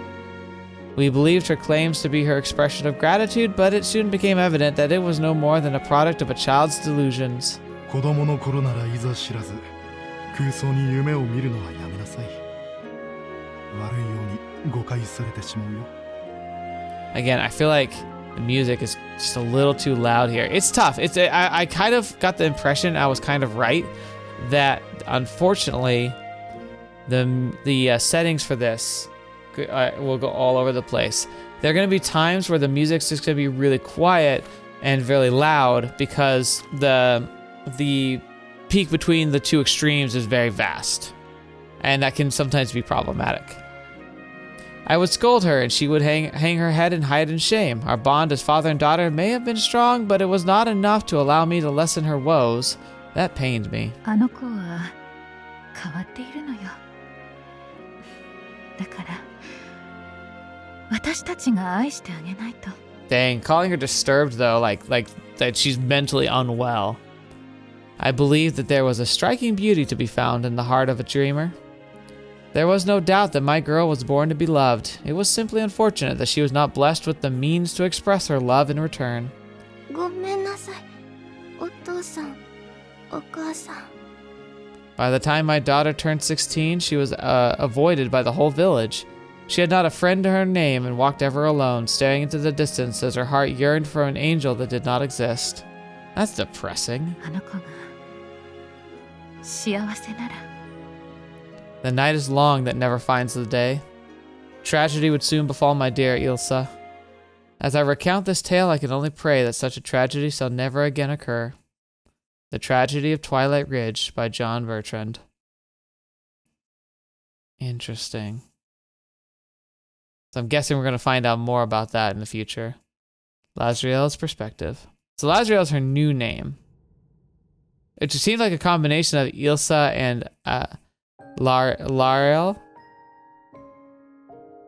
We believed her claims to be her expression of gratitude, but it soon became evident that it was no more than a product of a child's delusions. 子供の頃ならいざ知らず、空想に夢を見るのはやめなさい。悪いように誤解されてしまうよ。 Again, I feel like the music is just a little too loud here. It's tough. I kind of got the impression I was kind of right that unfortunately the settings for this will go all over the place. There are going to be times where the music's just going to be really quiet and really loud because the peak between the two extremes is very vast, and that can sometimes be problematic. I would scold her and she would hang her head and hide in shame. Our bond as father and daughter may have been strong, but it was not enough to allow me to lessen her woes. That pained me. あの子は変わっているのよ。だから私たちが愛してあげないと。 Dang, calling her disturbed though, like that she's mentally unwell. I believed that there was a striking beauty to be found in the heart of a dreamer. There was no doubt that my girl was born to be loved. It was simply unfortunate that she was not blessed with the means to express her love in return. ごめんなさい。お父さん、お母さん。 By the time my daughter turned 16, she was avoided by the whole village. She had not a friend to her name and walked ever alone, staring into the distance as her heart yearned for an angel that did not exist. That's depressing. あの子が幸せなら。 The night is long that never finds the day. Tragedy would soon befall my dear Ilsa. As I recount this tale, I can only pray that such a tragedy shall never again occur. The Tragedy of Twilight Ridge by John Bertrand. Interesting. So I'm guessing we're going to find out more about that in the future. Lazriel's perspective. So Lazriel is her new name. It just seems like a combination of Ilsa and Lazriel.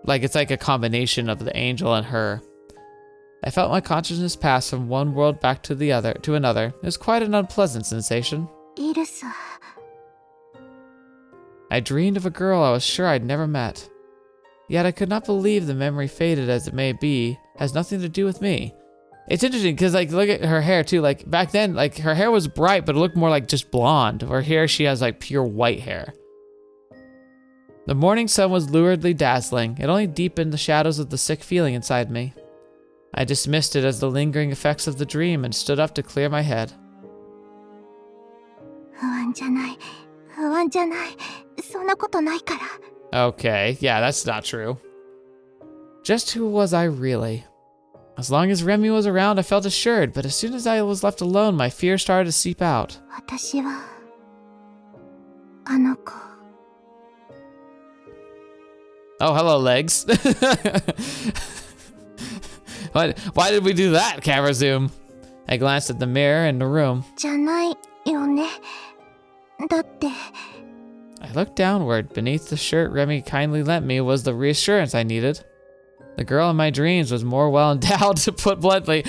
Like it's like a combination of the angel and her. I felt my consciousness pass from one world back to another. It was quite an unpleasant sensation. イルサ。 I dreamed of a girl I was sure I'd never met. Yet I could not believe the memory, faded as it may be, has nothing to do with me. It's interesting because, like, look at her hair too. Like back then, like her hair was bright, but it looked more like just blonde. Or here she has like pure white hair. The morning sun was luridly dazzling. It only deepened the shadows of the sick feeling inside me. I dismissed it as the lingering effects of the dream and stood up to clear my head. 不安じゃない。不安じゃない。そんなことないから。 Okay, yeah, that's not true. Just who was I really? As long as Remi was around, I felt assured, but as soon as I was left alone, my fear started to seep out. 私はあの子。 Oh, hello, legs. Why did we do that, camera zoom? I glanced at the mirror in the room. じゃないよね。だって。 I looked downward. Beneath the shirt Remi kindly lent me was the reassurance I needed. The girl in my dreams was more well endowed, to put bluntly.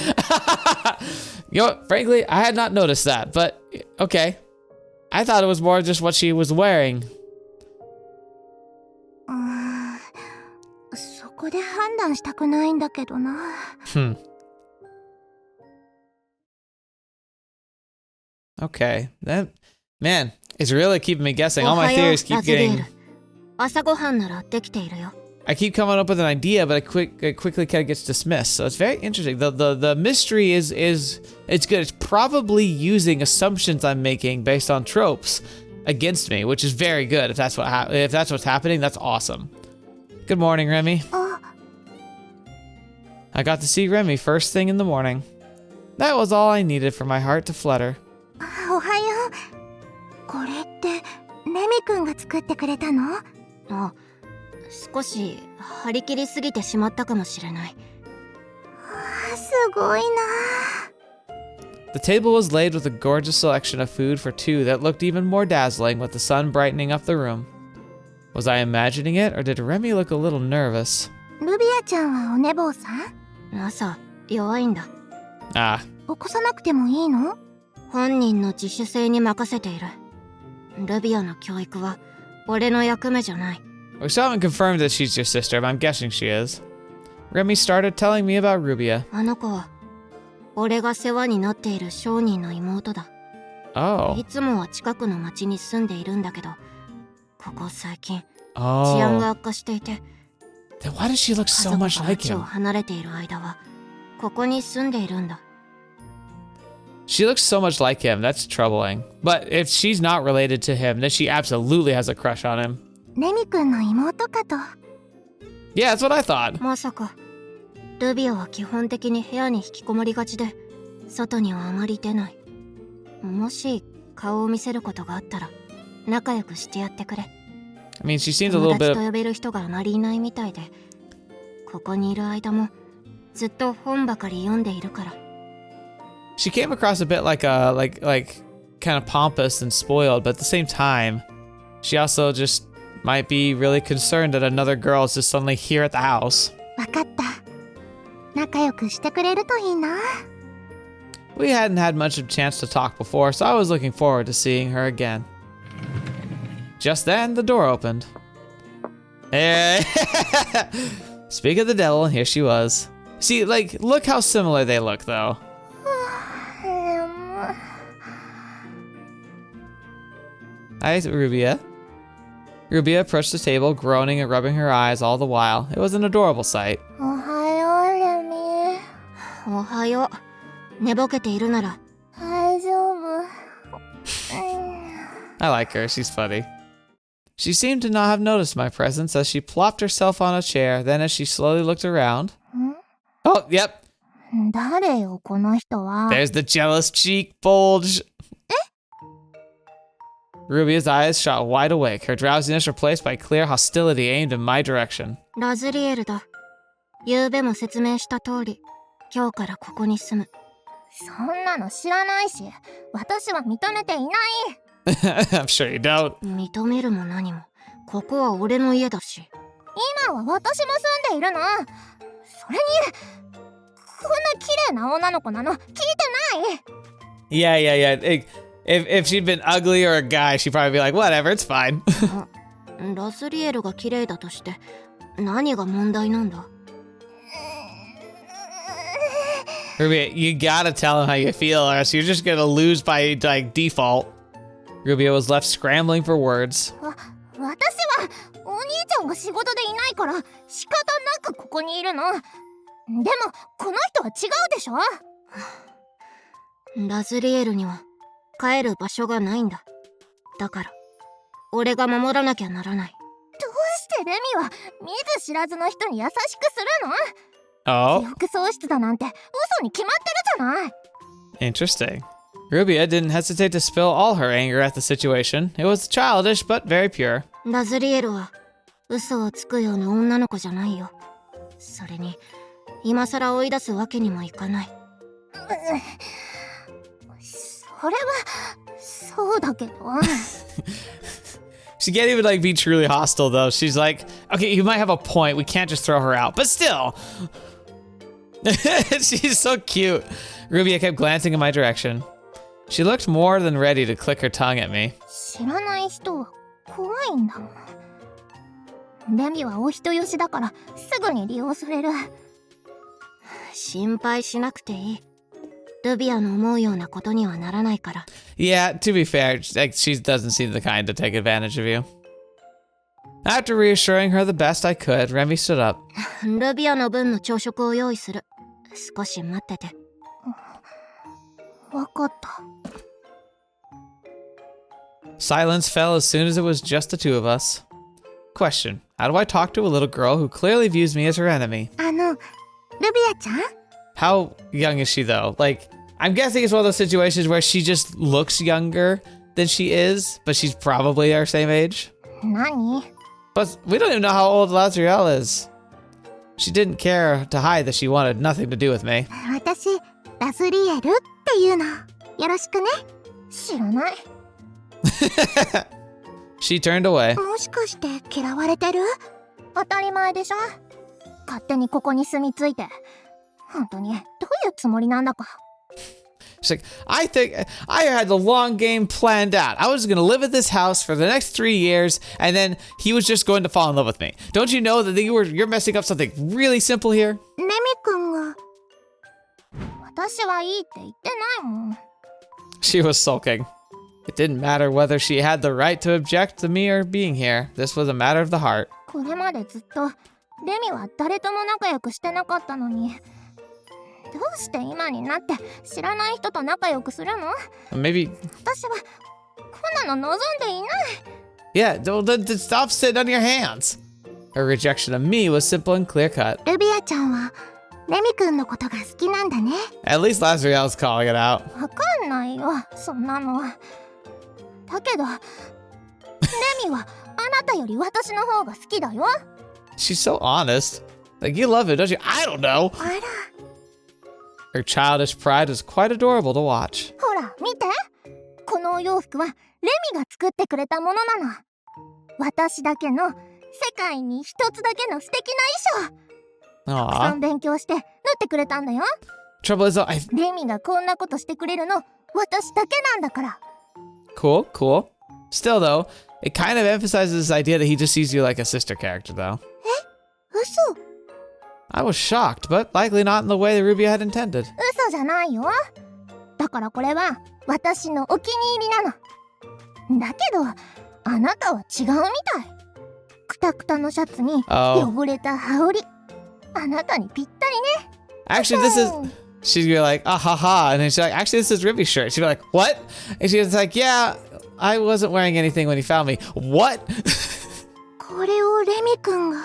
You know what? Frankly, I had not noticed that, but okay. I thought it was more just what she was wearing. そこで判断したくないんだけどな。Okay. That, man, it's really keeping me guessing. All my theories keep getting... 朝ごはんならできているよ。 I keep coming up with an idea, but it quickly kind of gets dismissed. So it's very interesting. The mystery is it's good. It's probably using assumptions I'm making based on tropes against me, which is very good. If that's what's happening, that's awesome. Good morning, Remi. I got to see Remi first thing in the morning. That was all I needed for my heart to flutter. おはよう。これってレミ君が作ってくれたの？あ、少し張り切りすぎてしまったかもしれない。すごいな。 The table was laid with a gorgeous selection of food for two that looked even more dazzling with the sun brightening up the room. Was I imagining it, or did Remi look a little nervous? ルビアちゃんはお寝坊さん？朝、弱いんだ。Ah, 起こさなくてもいいの？本人の自主性に任せている。ルビアの教育は俺の役目じゃない。we still haven't confirmed that she's your sister, but I'm guessing she is. Remi started telling me about Rubia. あの子は俺が世話になっている商人の妹だ。Oh. いつもは近くの町に住んでいるんだけど、ここ最近治安 Oh. が悪化していて、 Then why does she look 家 so 族が much like 町を him? 離れている間はここに住んでいるんだ。 She looks so much like him. That's troubling. But if she's not related to him, then she absolutely has a crush on him. レミ君の妹かと。 Yeah, that's what I thought. まさかルビアは基本的に部屋に引きこもりがちで外にはあまり出ない。もし顔を見せることがあったら仲良くしてやってくれ。 I mean, she seems a 友 little 達 bit. と呼べる人があまりいないみたいで、ここにいる間もずっと本ばかり読んでいるから。 She came across a bit like kind of pompous and spoiled, but at the same time, she also just might be really concerned that another girl is just suddenly here at the house. わかった。仲良くしてくれるといいな。 We hadn't had much of a chance to talk before, so I was looking forward to seeing her again. Just then, the door opened. Hey. Speak of the devil, and here she was. See, like, look how similar they look, though. Hi, Rubia. Rubia approached the table, groaning and rubbing her eyes all the while. It was an adorable sight. おはよう、レミ。おはよう。寝ぼけているなら大丈夫。I like her, she's funny. She seemed to not have noticed my presence as she plopped herself on a chair, then as she slowly looked around. Oh, yep, 誰よ、この人は。 there's the jealous cheek bulge. Rubia's eyes shot wide awake, her drowsiness replaced by clear hostility aimed in my direction. ラズリエルだ。昨べも説明した通り、今日からここに住む。そんなの知らないし、私は認めていない。 I'm sure you don't. 認めるも何も、ここは俺の家だし。今は私も住んでいるの。それに、こんな綺麗な女の子なの聞いてない。 Yeah. If she'd been ugly or a guy, she'd probably be like, whatever, it's fine. ラズリエルが綺麗だとして何が問題なんだ。 Rubia, you gotta tell him how you feel, or else you're just gonna lose by, like, default. Rubia was left scrambling for words. 私はお兄ちゃんが仕事でいないから仕方なくここにいるの。でもこの人は違うでしょ。ラズリエルには帰る場所がないんだ。だから俺が守らなきゃならない。どうしてレミは見ず知らずの人に優しくするの？ Oh, 記憶喪失だなんて嘘に決まってるじゃない。 interesting. Rubia didn't hesitate to spill all her anger at the situation. It was childish, but very pure. ラズリエルは嘘をつくような女の子じゃないよ。それに今さら追い出すわけにもいかない。それはそうだけど。 She can't even, like, be truly hostile, though. She's like, okay, you might have a point. We can't just throw her out. But still. She's so cute. Rubia kept glancing in my direction. She looked more than ready to click her tongue at me. 知らない人は怖いんだもん。レミはお人よしだからすぐに利用される。心配しなくていい。ルビアの思うようなことにはならないから。 Yeah, to be fair, like, she doesn't seem the kind to take advantage of you. After reassuring her the best I could, Remi stood up. ルビアの分の朝食を用意する。少し待ってて。わかった。 Silence fell as soon as it was just the two of us. Question: how do I talk to a little girl who clearly views me as her enemy? ルビアちゃん？ How young is she, though? Like, I'm guessing it's one of those situations where she just looks younger than she is, but she's probably our same age. 何？ But we don't even know how old Lazriel is. She didn't care to hide that she wanted nothing to do with me. 私、ラズリエルっていうの。よろしくね。知らない。She turned away. もしかして嫌われてる？当たり前でしょ。勝手にここに住み着いて。本当にどういうつもりなんだか。She's like, I think I had the long game planned out. I was going to live at this house for the next 3 years, and then he was just going to fall in love with me. Don't you know that you're messing up something really simple here? レミ君が。私はいいって言ってないもん。She was sulking. It didn't matter whether she had the right to object to me or being here. This was a matter of the heart. これまでずっとレミは誰とも仲良くしてなかったのに。どうして今になって知らない人と仲良くするの？ Maybe. 私はこんなの望んでいない。Yeah, don't stop sitting on your hands. Her rejection of me was simple and clear cut. ルビアちゃんはレミ君のことが好きなんだね。At least Lazriel's calling it out. わかんないよ、そんなの。だけど、レミはあなたより私の方が好きだよ。She's so honest. Like, you love it, don't you? I don't know. あら、 Her childish pride was quite adorable to watch. ほら、見て。このお洋服はレミが作ってくれたものなの。私だけの世界に一つだけの素敵な衣装。たくさ Aww. ん勉強して縫ってくれたんだよ。 Trouble is, though,レミがこんなことしてくれるの私だけなんだから。 Cool, cool. Still, though, it kind of emphasizes this idea that he just sees you like a sister character, though. 嘘。 I was shocked, but likely not in the way that Rubia had intended. 嘘じゃないよ。だからこれは私のお気に入りなの。だけどあなたは違うみたい。くたくたのシャツに Oh. 汚れた羽織。あなたにぴったりね。 Actually, this is... She'd be like, ah, ha, ha. And then she's like, actually, this is Remi's shirt. She'd be like, what? And she was like, yeah, I wasn't wearing anything when he found me. What? これをレミ君が。は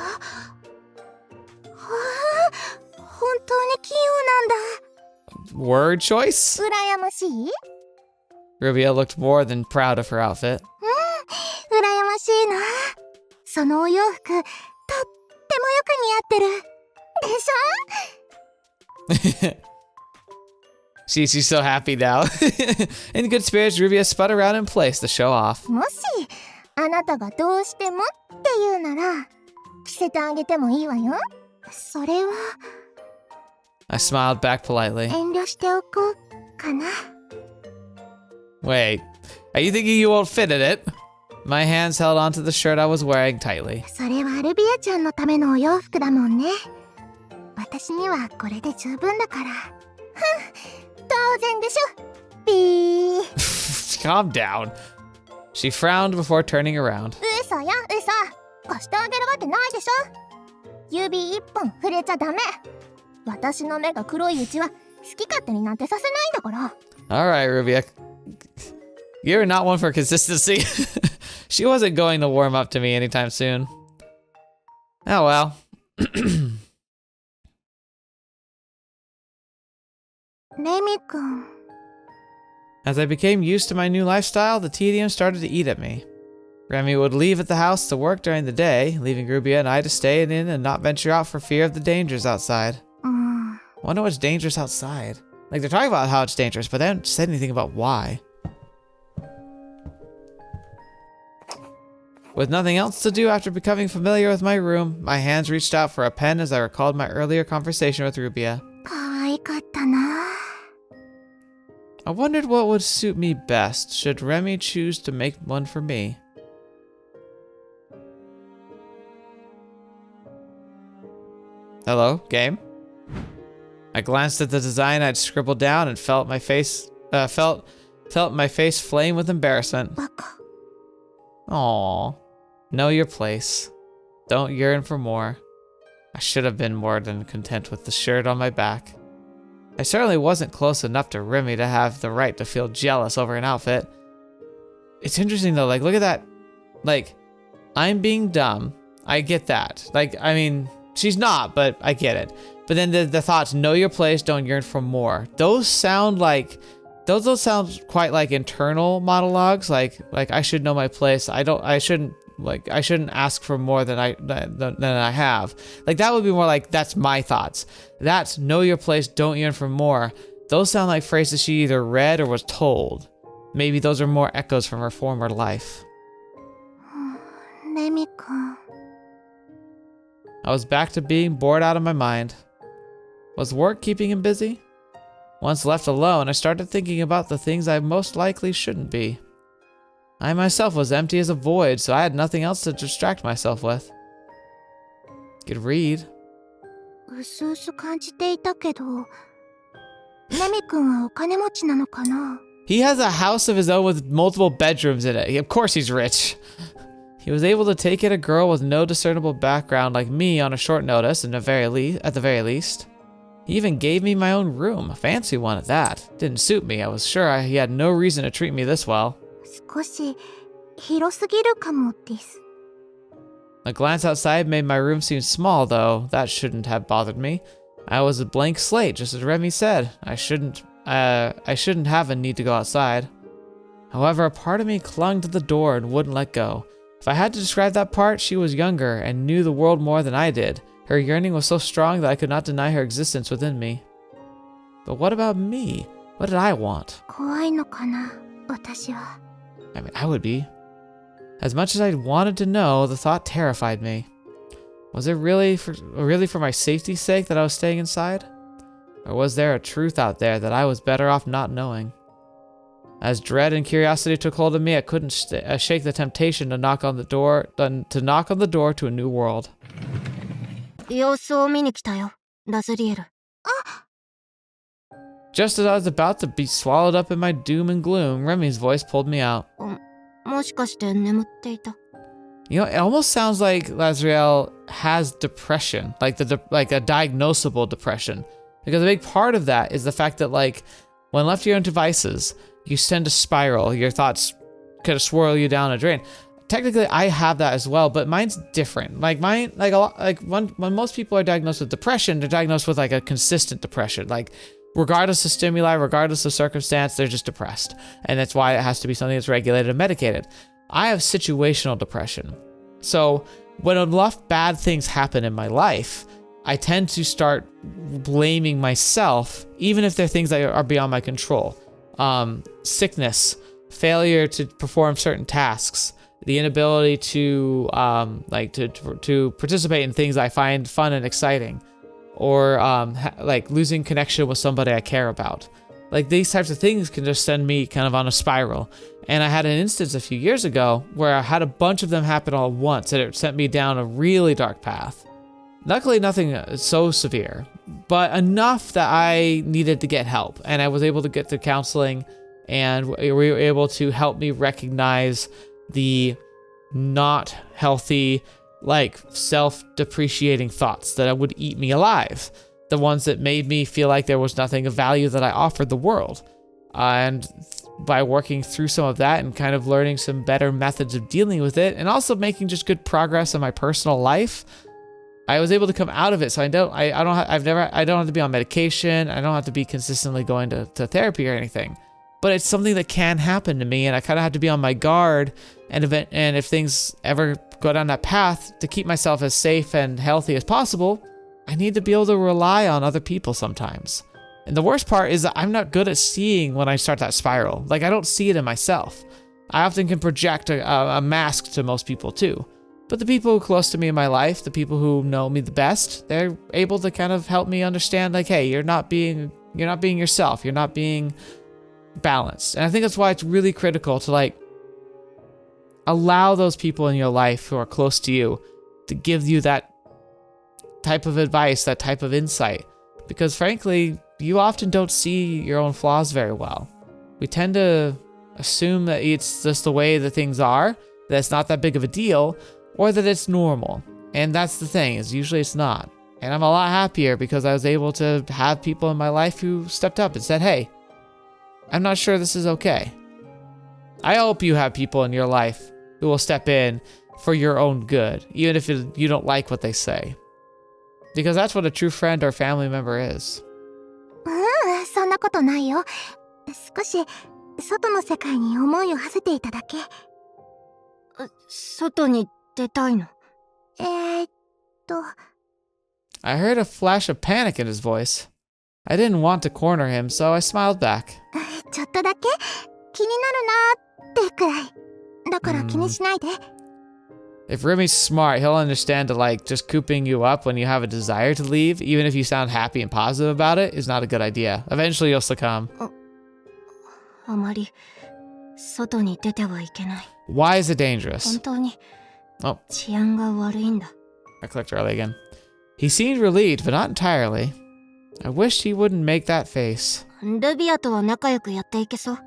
あ、本当に器用なんだ。 Word choice? 羨ましい？ Rubia looked more than proud of her outfit. 羨ましいな。そのお洋服、とってもよく似合ってる。でしょ？ She's so happy now. In good spirits, Rubia spun around in place to show off. もしあなたがどうしてもって言うなら着せてあげてもいいわよ。それは I smiled back politely. 遠慮しておこうかな。 Wait, are you thinking you won't fit in it? My hands held onto the shirt I was wearing tightly. それはルビアちゃんのためのお洋服だもんね。私にはこれで十分だから。当然でしょ。ピー。Calm down. She frowned before turning around. 嘘よ、嘘。貸してあげるわけないでしょ。指一本触れちゃダメ。私の目が黒いうちは好き勝手になんてさせないんだから。All right, Rubia. You're not one for consistency. She wasn't going to warm up to me anytime soon. Oh well. レミ君。 As I became used to my new lifestyle, the tedium started to eat at me. Remi would leave at the house to work during the day, leaving Rubia and I to stay in and not venture out for fear of the dangers outside. I wonder what's dangerous outside. Like, they're talking about how it's dangerous, but they haven't said anything about why. With nothing else to do after becoming familiar with my room, my hands reached out for a pen as I recalled my earlier conversation with Rubia. 可愛かったな。 I wondered what would suit me best should Remi choose to make one for me. Hello, game? I glanced at the design I'd scribbled down and felt my face flame with embarrassment. バカ。 Aww. Know your place. Don't yearn for more. I should have been more than content with the shirt on my back. I certainly wasn't close enough to Remi to have the right to feel jealous over an outfit. It's interesting though, like, look at that. Like, I'm being dumb. I get that. Like, I mean, she's not, but I get it. But then the thoughts, know your place, don't yearn for more. Those sound like, those sound quite like internal monologues. Like I should know my place. I shouldn't like I shouldn't ask for more than I have. Like that would be more like that's my thoughts. That's know your place, don't yearn for more. Those sound like phrases she either read or was told. Maybe those are more echoes from her former life. レミ君。 I was back to being bored out of my mind. Was work keeping him busy? Once left alone, I started thinking about the things I most likely shouldn't be. I myself was empty as a void, so I had nothing else to distract myself with. Could read. うすうす感じていたけど、レミ君はお金持ちなのかな? He has a house of his own with multiple bedrooms in it. Of course he's rich. He was able to take in a girl with no discernible background like me on a short notice, at the very least. He even gave me my own room, a fancy one at that. Didn't suit me. I was sure he had no reason to treat me this well. 少し広すぎるかもです。 A glance outside made my room seem small, though. That shouldn't have bothered me. I was a blank slate, just as Remi said. I shouldn't have a need to go outside. However, a part of me clung to the door and wouldn't let go. If I had to describe that part, she was younger and knew the world more than I did. Her yearning was so strong that I could not deny her existence within me. But what about me? What did I want? 怖いのかな、私は。 I mean, I would be. As much as I wanted to know, the thought terrified me. Was it really for my safety's sake that I was staying inside? Or was there a truth out there that I was better off not knowing? As dread and curiosity took hold of me, I couldn't shake the temptation to knock on the door to a new world. 様子を見に来たよ、ラズリエル。 Just as I was about to be swallowed up in my doom and gloom, Remi's voice pulled me out. もしかして眠っていた? You know, it almost sounds like Lazriel has depression, like a diagnosable depression. Because a big part of that is the fact that, like, when left to your own devices, you tend to spiral. Your thoughts kind of swirl you down a drain. Technically, I have that as well, but mine's different. Like mine, when most people are diagnosed with depression, they're diagnosed with like a consistent depression. Like, regardless of stimuli, regardless of circumstance, they're just depressed. And that's why it has to be something that's regulated and medicated. I have situational depression. So when enough bad things happen in my life, I tend to start blaming myself, even if they're things that are beyond my control. Sickness, failure to perform certain tasks, the inability to to participate in things I find fun and exciting, or like losing connection with somebody I care about. Like these types of things can just send me kind of on a spiral. And I had an instance a few years ago where I had a bunch of them happen all at once, and it sent me down a really dark path. Luckily, nothing so severe, but enough that I needed to get help. And I was able to get to counseling, and we were able to help me recognize the not healthy, like self-depreciating thoughts that would eat me alive. The ones that made me feel like there was nothing of value that I offered the world. And by working through some of that and kind of learning some better methods of dealing with it, and also making just good progress in my personal life, I was able to come out of it. So I don't have to be on medication. I don't have to be consistently going to therapy or anything. But it's something that can happen to me, and I kind of have to be on my guard. And if things ever go down that path, to keep myself as safe and healthy as possible, I need to be able to rely on other people sometimes. And the worst part is that I'm not good at seeing when I start that spiral. Like, I don't see it in myself. I often can project a mask to most people too. But the people close to me in my life, the people who know me the best, they're able to kind of help me understand, like, hey, you're not being yourself. You're not being balanced. And I think that's why it's really critical to, like, allow those people in your life who are close to you to give you that type of advice, that type of insight. Because frankly, you often don't see your own flaws very well. We tend to assume that it's just the way that things are, that it's not that big of a deal, or that it's normal. And that's the thing, is usually it's not. And I'm a lot happier because I was able to have people in my life who stepped up and said, hey, I'm not sure this is okay. I hope you have people in your life who will step in for your own good, even if you don't like what they say. Because that's what a true friend or family member is. そんなことないよ。少し外の世界に思いを馳せていただけ。外に出たいの。I heard a flash of panic in his voice. I didn't want to corner him, so I smiled back. ちょっとだけ気になるなーってくらい。だから気にしないで。If Remi's smart, he'll understand that, like, just cooping you up when you have a desire to leave, even if you sound happy and positive about it, is not a good idea. Eventually you'll succumb. あまり外に出てはいけない。Why is it 本 dangerous? 当に Oh, 治安が悪いんだ。 I clicked early again. He seemed relieved, but not entirely. I wished he wouldn't make that face. ルビアとは仲良くやっていけそう。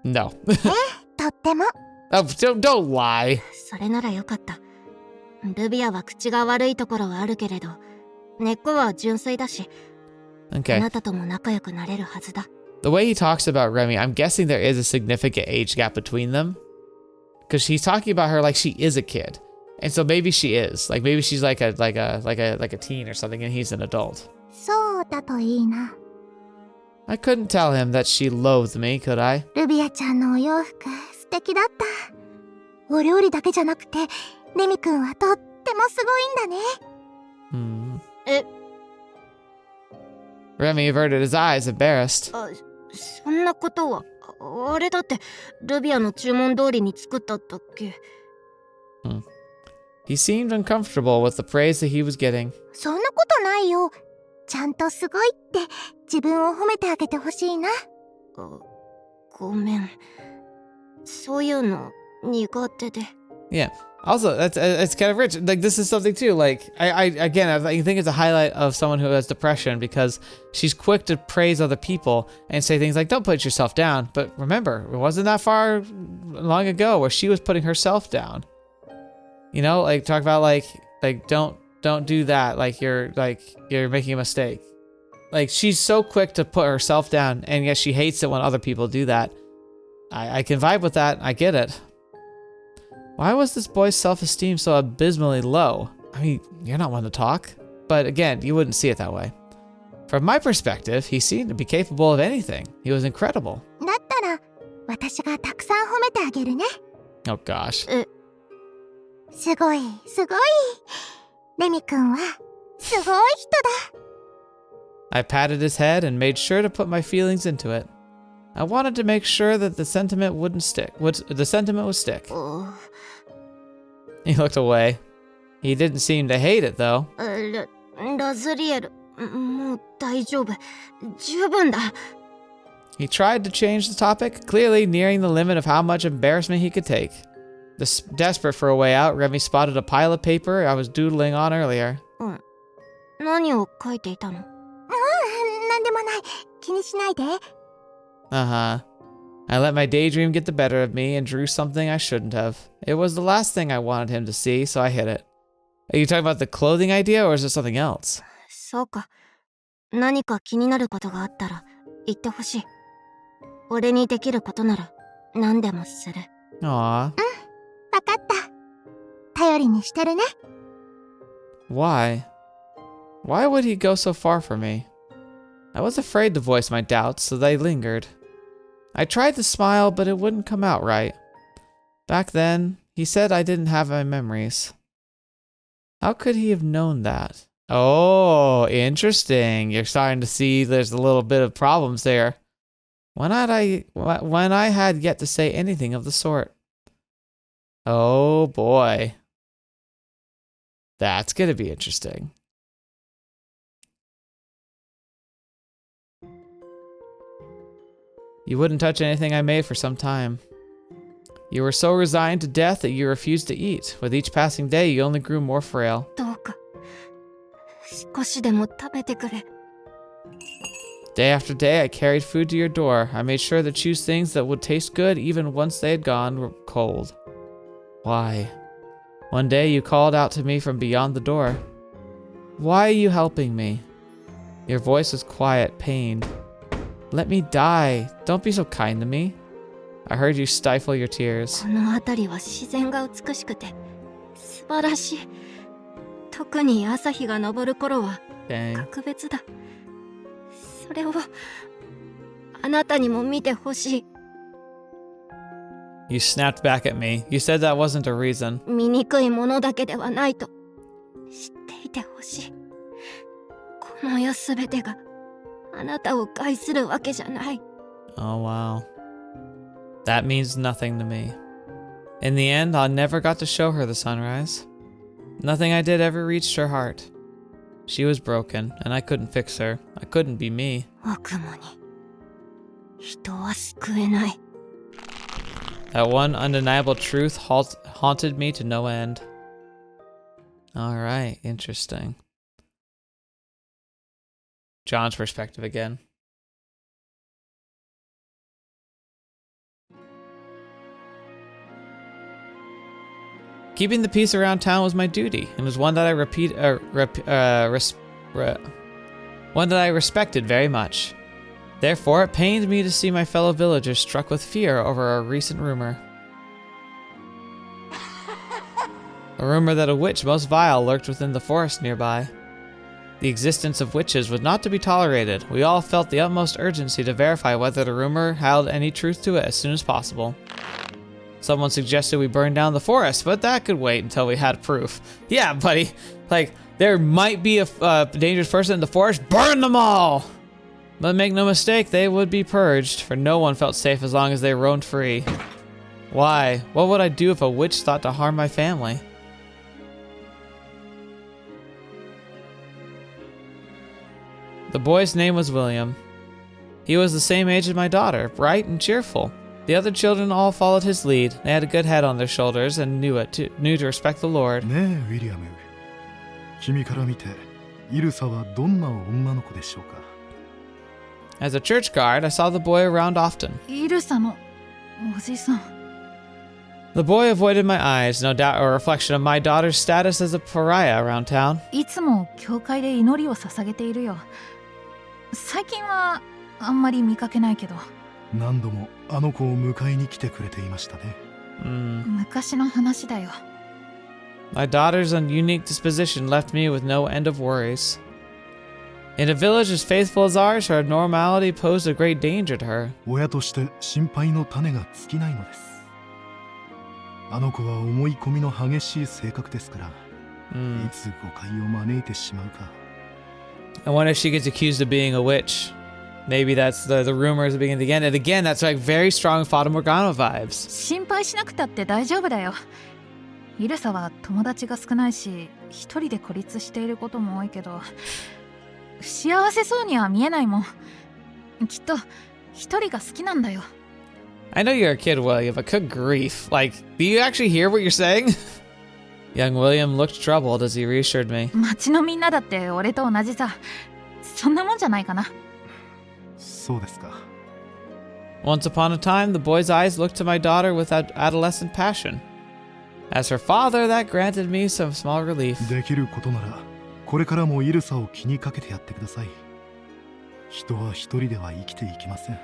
No. とっても。Oh, don't lie. それならよかった。ルビアは口が悪いところはあるけれど、根っこは純粋だし、あ Okay. なたとも仲良くなれるはずだ。The way he talks about Remi, I'm guessing there is a significant age gap between them. Because he's talking about her like she is a kid. And so maybe she is. Like maybe she's like a teen or something and he's an adult. そうだといいな。I couldn't tell him that she loathed me, could I? ルビアちゃんのお洋服素敵だった。お料理だけじゃなくて、レミ君はとってもすごいんだね。Hmm. え、 Remi averted his eyes, embarrassed. そんなことは、あれだってルビアの注文通りに作ったんだっけ。He seemed uncomfortable with the praise that he was getting. そんなことないよ。ちゃんとすごいって自分を褒めてあげてほしいな。ごめん。そういうの苦手で。 Yeah. Also, it's kind of rich. Like this is something too. Like I think it's a highlight of someone who has depression because she's quick to praise other people and say things like, "Don't put yourself down." But remember, it wasn't that far long ago where she was putting herself down. You know, like talk about like don't do that. Like you're making a mistake. Like she's so quick to put herself down, and yet she hates it when other people do that. I can vibe with that. I get it. Why was this boy's self-esteem so abysmally low? I mean, you're not one to talk. But again, you wouldn't see it that way. From my perspective, he seemed to be capable of anything. He was incredible. だったら私がたくさん褒めてあげるね。 Oh gosh. すごいすごい。レミ君はすごい人だ。 I patted his head and made sure to put my feelings into it. I wanted to make sure that the sentiment wouldn't stick. The sentiment would stick. He looked away. He didn't seem to hate it, though. ラズリエル、もう大丈夫。十分だ。 He tried to change the topic, clearly nearing the limit of how much embarrassment he could take. Desperate for a way out, Remi spotted a pile of paper I was doodling on earlier. 何を書いていたの？なんでもない。気にしないで。Uh-huh. I let my daydream get the better of me and drew something I shouldn't have. It was the last thing I wanted him to see, so I hid it. Are you talking about the clothing idea, or is it something else? そうか。何か気になることがあったら言ってほしい。俺にできることなら何でもする。Aw. わかった。頼りにしてるね。 Why? Why would he go so far for me? I was afraid to voice my doubts, so they lingered. I tried to smile, but it wouldn't come out right. Back then, he said I didn't have my memories. How could he have known that? Oh, interesting. You're starting to see there's a little bit of problems there. When I had yet to say anything of the sort. Oh boy. That's gonna be interesting. You wouldn't touch anything I made for some time. You were so resigned to death that you refused to eat. With each passing day, you only grew more frail. どうか少しでも食べてくれ。 Day after day, I carried food to your door. I made sure to choose things that would taste good even once they had gone cold. Why? One day, you called out to me from beyond the door. Why are you helping me? Your voice was quiet, pained. Let me die. Don't be so kind to me. I heard you stifle your tears. この辺りは自然が美しくて素晴らしい。特に朝日が昇る頃は Dang. 格別だ。それをあなたにも見てほしい。You snapped back at me. You said that wasn't a reason. 醜いものだけではないと知っていてほしい。この世すべてがあなたを害するわけじゃない。Oh, wow. That means nothing to me. In the end, I never got to show her the sunrise. Nothing I did ever reached her heart. She was broken, and I couldn't fix her. I couldn't be me. 悪魔に人は救えない。That one undeniable truth haunted me to no end. Alright, interesting. John's perspective again. Keeping the peace around town was my duty, and was one that I respected very much. Therefore, it pained me to see my fellow villagers struck with fear over a recent rumor. A rumor that a witch most vile lurked within the forest nearby. The existence of witches was not to be tolerated. We all felt the utmost urgency to verify whether the rumor held any truth to it as soon as possible. Someone suggested we burn down the forest, but that could wait until we had proof. Yeah, buddy. Like, there might be a dangerous person in the forest. Burn them all! But make no mistake, they would be purged, for no one felt safe as long as they roamed free. Why? What would I do if a witch thought to harm my family? The boy's name was William. He was the same age as my daughter, bright and cheerful. The other children all followed his lead. They had a good head on their shoulders and knew to respect the Lord. ねえ、ウィリアム。君から見て、イルサはどんな女の子でしょうか？ As a church guard, I saw the boy around often. イルサのおじさん。 The boy avoided my eyes, no doubt a reflection of my daughter's status as a pariah around town. いつも教会で祈りを捧げているよ。最近はあんまり見かけないけど。何度もあの子を迎えに来てくれていましたね。昔の話だよ。My daughter's unique disposition left me with no end of worries. In a village as faithful as ours, her abnormality posed a great danger to her. 親として心配の種が尽きないのです。あの子は思い込みの激しい性格ですから、いつ誤解を招いてしまうか。I wonder if she gets accused of being a witch. Maybe that's the rumors of being at the end. And again, that's like very strong Fata Morgana vibes. 心配しなくたって大丈夫だよ。イルサは友達が少ないし、一人で孤立していることも多いけど、幸せそうには見えないもん。きっと一人が好きなんだよ。I know you're a kid, William, but good grief. Like, do you actually hear what you're saying? Young William looked troubled as he reassured me. 町のみんなだって俺と同じさ。そんなもんじゃないかな。そうですか。Once upon a time, the boy's eyes looked to my daughter with adolescent passion. As her father, that granted me some small relief. できることなら、これからもイルサを気にかけてやってください。人は一人では生きていきません。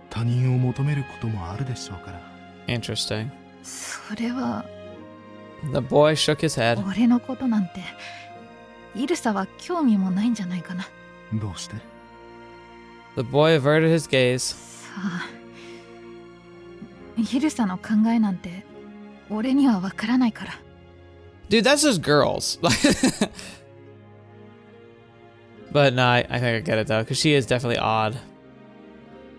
他人を求めることもあるでしょうから。Interesting. それは。The boy shook his head. 俺のことなんて、イルサは興味もないんじゃないかな。どうして？ The boy averted his gaze. さあ、イルサの考えなんて俺にはわからないから。Dude, that's just girls. But no, I think I get it though, because she is definitely odd.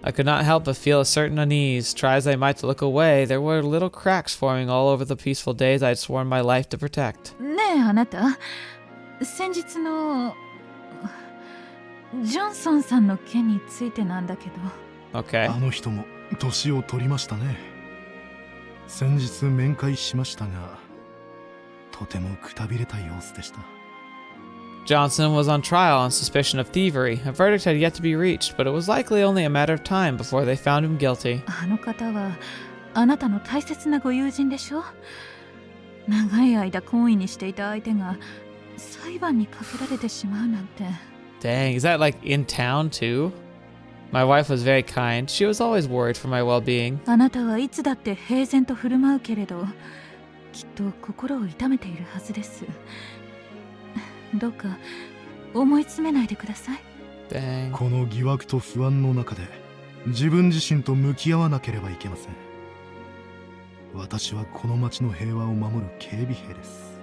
I could not help but feel a certain unease. Try as I might to look away, there were little cracks forming all over the peaceful days I had sworn my life to protect. ねえ、あなた。先日のジョンソンさんの件についてなんだけど。Okay. あの人も年を取りましたね。先日面会しましたが、とてもくたびれた様子でした。Johnson was on trial on suspicion of thievery. A verdict had yet to be reached, but it was likely only a matter of time before they found him guilty. あの方はあなたの大切なご友人でしょ。長い間懇意にしていた相手が裁判にかけられてしまうなんて。Dang, is that like in town too? My wife was very kind. She was always worried for my well-being. あなたはいつだって平然と振る舞うけれど、きっと心を痛めているはずです。どうか思い詰めないでください。Dang. この疑惑と不安の中で自分自身と向き合わなければいけません。私はこの町の平和を守る警備兵です。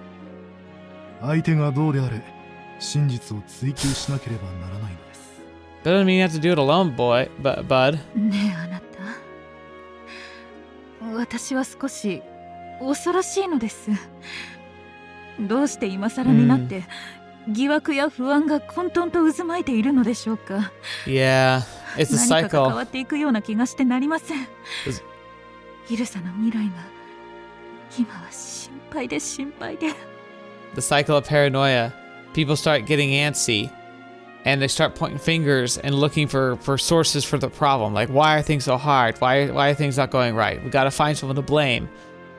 相手がどうであれ、真実を追求しなければならないのです。Doesn't mean you have to do it alone, bud. ねえあなた、私は少し恐ろしいのです。どうして今更になって疑惑や不安が混沌と渦巻いているのでしょうか。Yeah, it's a 何かが cycle. 変わっていくような気がしてなりません。イルサの未来が今は心配で心配で。The cycle of paranoia. People start getting antsy and they start pointing fingers and looking for sources for the problem. Like, why are things so hard? Why are things not going right? We gotta find someone to blame.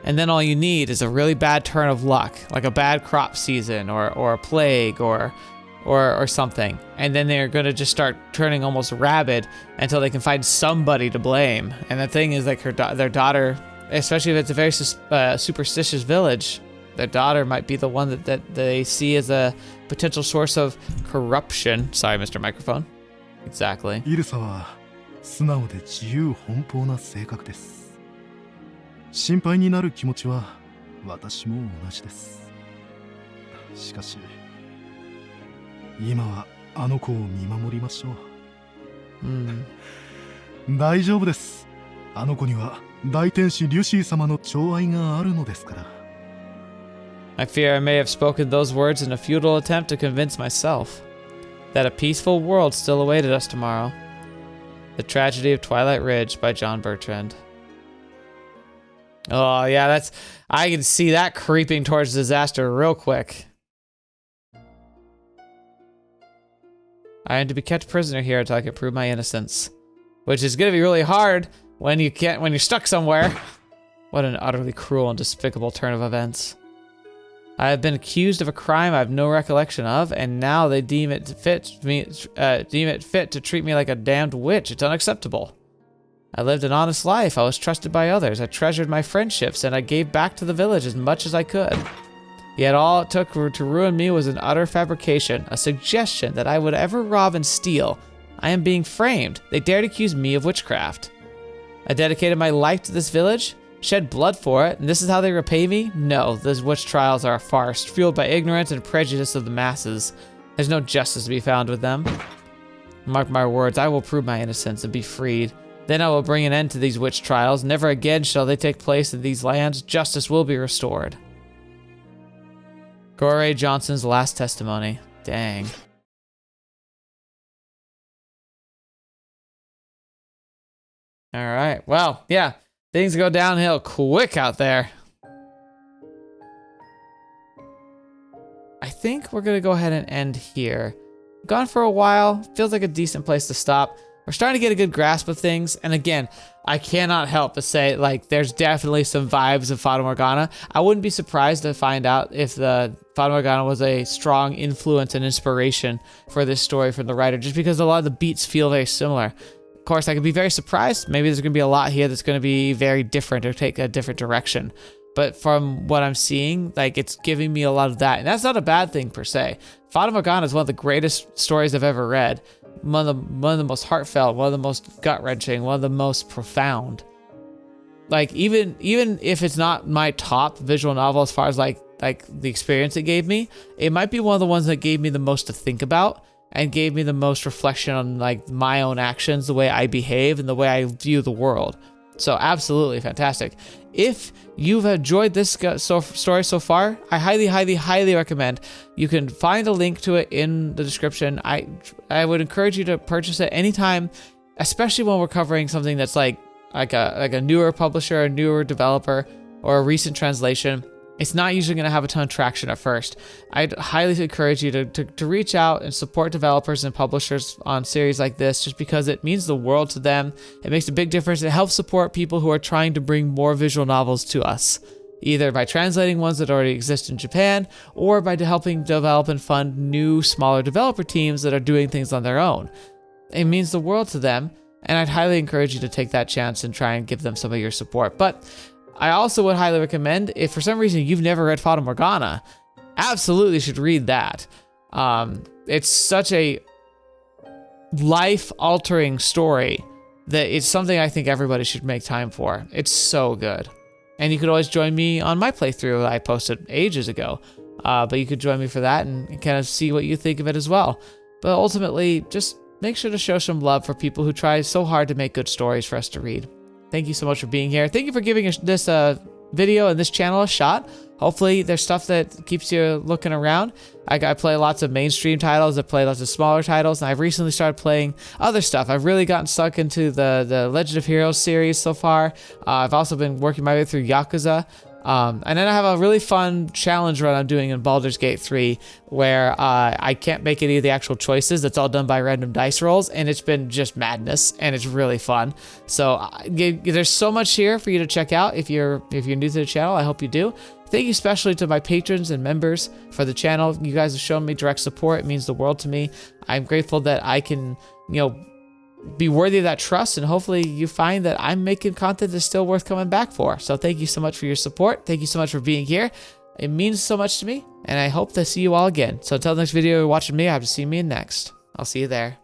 And then all you need is a really bad turn of luck, like a bad crop season or a plague or something. And then they're gonna just start turning almost rabid until they can find somebody to blame. And the thing is, like, their daughter, especially if it's a very superstitious village, their daughter might be the one that they see as a potential source of corruption. Sorry, Mr. Microphone. Exactly. イルサは素直で自由奔放な性格です。心配になる気持ちは私も同じです。しかし今はあの子を見守りましょう。大丈夫です。あの子には大天使リュシー様の寵愛があるのですから。I fear I may have spoken those words in a futile attempt to convince myself that a peaceful world still awaited us tomorrow. The Tragedy of Twilight Ridge by John Bertrand. Oh, yeah, I can see that creeping towards disaster real quick. I am to be kept prisoner here until I can prove my innocence, which is going to be really hard when you're stuck somewhere. What an utterly cruel and despicable turn of events. I have been accused of a crime I have no recollection of, and now they deem it fit to treat me like a damned witch. It's unacceptable. I lived an honest life. I was trusted by others. I treasured my friendships, and I gave back to the village as much as I could. Yet all it took to ruin me was an utter fabrication, a suggestion that I would ever rob and steal. I am being framed. They dared accuse me of witchcraft. I dedicated my life to this village, shed blood for it, and this is how they repay me? No, those witch trials are a farce, fueled by ignorance and prejudice of the masses. There's no justice to be found with them. Mark my words, I will prove my innocence and be freed. Then I will bring an end to these witch trials. Never again shall they take place in these lands. Justice will be restored. Gore Johnson's last testimony. Dang. All right. Well, yeah. Things go downhill quick out there. I think we're going to go ahead and end here. Gone for a while. Feels like a decent place to stop. We're starting to get a good grasp of things. And again, I cannot help but say, like, there's definitely some vibes of Fata Morgana. I wouldn't be surprised to find out if the Fata Morgana was a strong influence and inspiration for this story from the writer, just because a lot of the beats feel very similar. Of course, I could be very surprised. Maybe there's going to be a lot here that's going to be very different or take a different direction. But from what I'm seeing, like, it's giving me a lot of that. And that's not a bad thing per se. Fata Morgana is one of the greatest stories I've ever read. One of the most heartfelt, one of the most gut-wrenching, one of the most profound. Like, even if it's not my top visual novel as far as like the experience it gave me, it might be one of the ones that gave me the most to think about and gave me the most reflection on like my own actions, the way I behave, and the way I view the world. So absolutely fantastic. If you've enjoyed this story so far, I highly, highly, highly recommend. You can find a link to it in the description. I would encourage you to purchase it anytime, especially when we're covering something that's like a newer publisher, a newer developer, or a recent translation. It's not usually going to have a ton of traction at first. I'd highly encourage you to reach out and support developers and publishers on series like this, just because it means the world to them. It makes a big difference. It helps support people who are trying to bring more visual novels to us, either by translating ones that already exist in Japan, or by helping develop and fund new, smaller developer teams that are doing things on their own. It means the world to them, and I'd highly encourage you to take that chance and try and give them some of your support. But I also would highly recommend, if for some reason you've never read Fata Morgana, absolutely should read that. It's such a life-altering story that it's something I think everybody should make time for. It's so good. And you could always join me on my playthrough that I posted ages ago. But you could join me for that and kind of see what you think of it as well. But ultimately, just make sure to show some love for people who try so hard to make good stories for us to read. Thank you so much for being here. Thank you for giving this video and this channel a shot. Hopefully there's stuff that keeps you looking around. I play lots of mainstream titles. I play lots of smaller titles, and I've recently started playing other stuff. I've really gotten stuck into the Legend of Heroes series so far. I've also been working my way through Yakuza. And then I have a really fun challenge run I'm doing in Baldur's Gate 3 where I can't make any of the actual choices. That's all done by random dice rolls, and it's been just madness, and it's really fun. So there's so much here for you to check out if you're new to the channel. I hope you do. Thank you especially to my patrons and members for the channel. You guys have shown me direct support. It means the world to me. I'm grateful that I can, be worthy of that trust, and hopefully you find that I'm making content that's still worth coming back for. So thank you so much for your support. Thank you so much for being here. It means so much to me, and I hope to see you all again. So until the next video you're watching me, I hope to see me in next. I'll see you there.